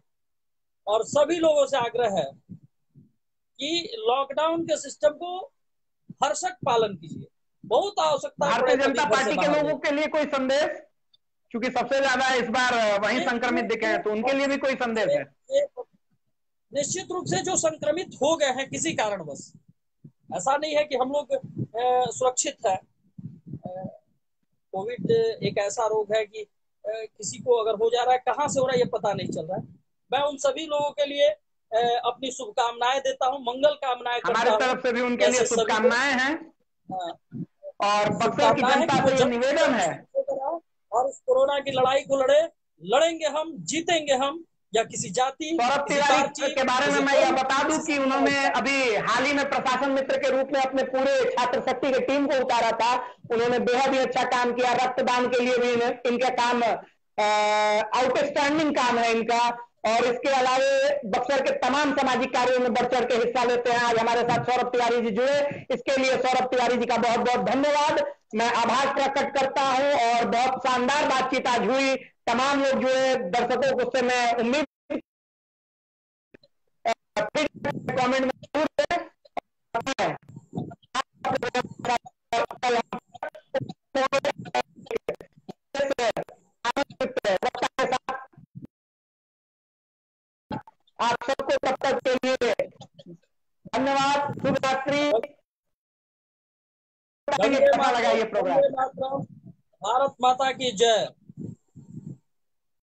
और सभी लोगों से आग्रह है कि लॉकडाउन के सिस्टम को भरसक पालन कीजिए। बहुत आवश्यकता
भारतीय जनता पार्टी के लोगों के लिए कोई संदेश, क्योंकि सबसे ज्यादा इस बार वही संक्रमित दिखे हैं, तो उनके लिए भी कोई संदेश है?
निश्चित रूप से जो संक्रमित हो गए हैं किसी कारणवश, ऐसा नहीं है कि हम लोग सुरक्षित है। कोविड एक ऐसा रोग है कि किसी को अगर हो जा रहा है, कहाँ से हो रहा है ये पता नहीं चल रहा है। मैं उन सभी लोगों के लिए अपनी शुभकामनाएं देता हूं, मंगल कामनाएं करता हूं।
हमारी तरफ से भी उनके लिए शुभकामनाएं हैं और बक्सर की जनता से ये निवेदन है
और इस कोरोना की लड़ाई को लड़ेंगे हम, जीतेंगे हम, या किसी जाति।
सौरभ तिवारी के बारे में मैं यह बता दूं कि उन्होंने अभी हाल ही में प्रशासन मित्र के रूप में अपने पूरे छात्र शक्ति की टीम को उतारा था। उन्होंने बेहद ही अच्छा काम किया। रक्तदान के लिए भी इनका काम आउटस्टैंडिंग काम है इनका। और इसके अलावा बक्सर के तमाम सामाजिक कार्यों में बढ़ चढ़ के हिस्सा लेते हैं। आज हमारे साथ सौरभ तिवारी जी जुड़े, इसके लिए सौरभ तिवारी जी का बहुत बहुत धन्यवाद। मैं आभार प्रकट करता हूं और बहुत शानदार बातचीत आज हुई। तमाम लोग जुड़े, दर्शकों को से मैं उम्मीद कमेंट में आप सबको तब तक के लिए धन्यवाद। शुभ रात्रि।
कैसा लगा ये प्रोग्राम? भारत माता की जय।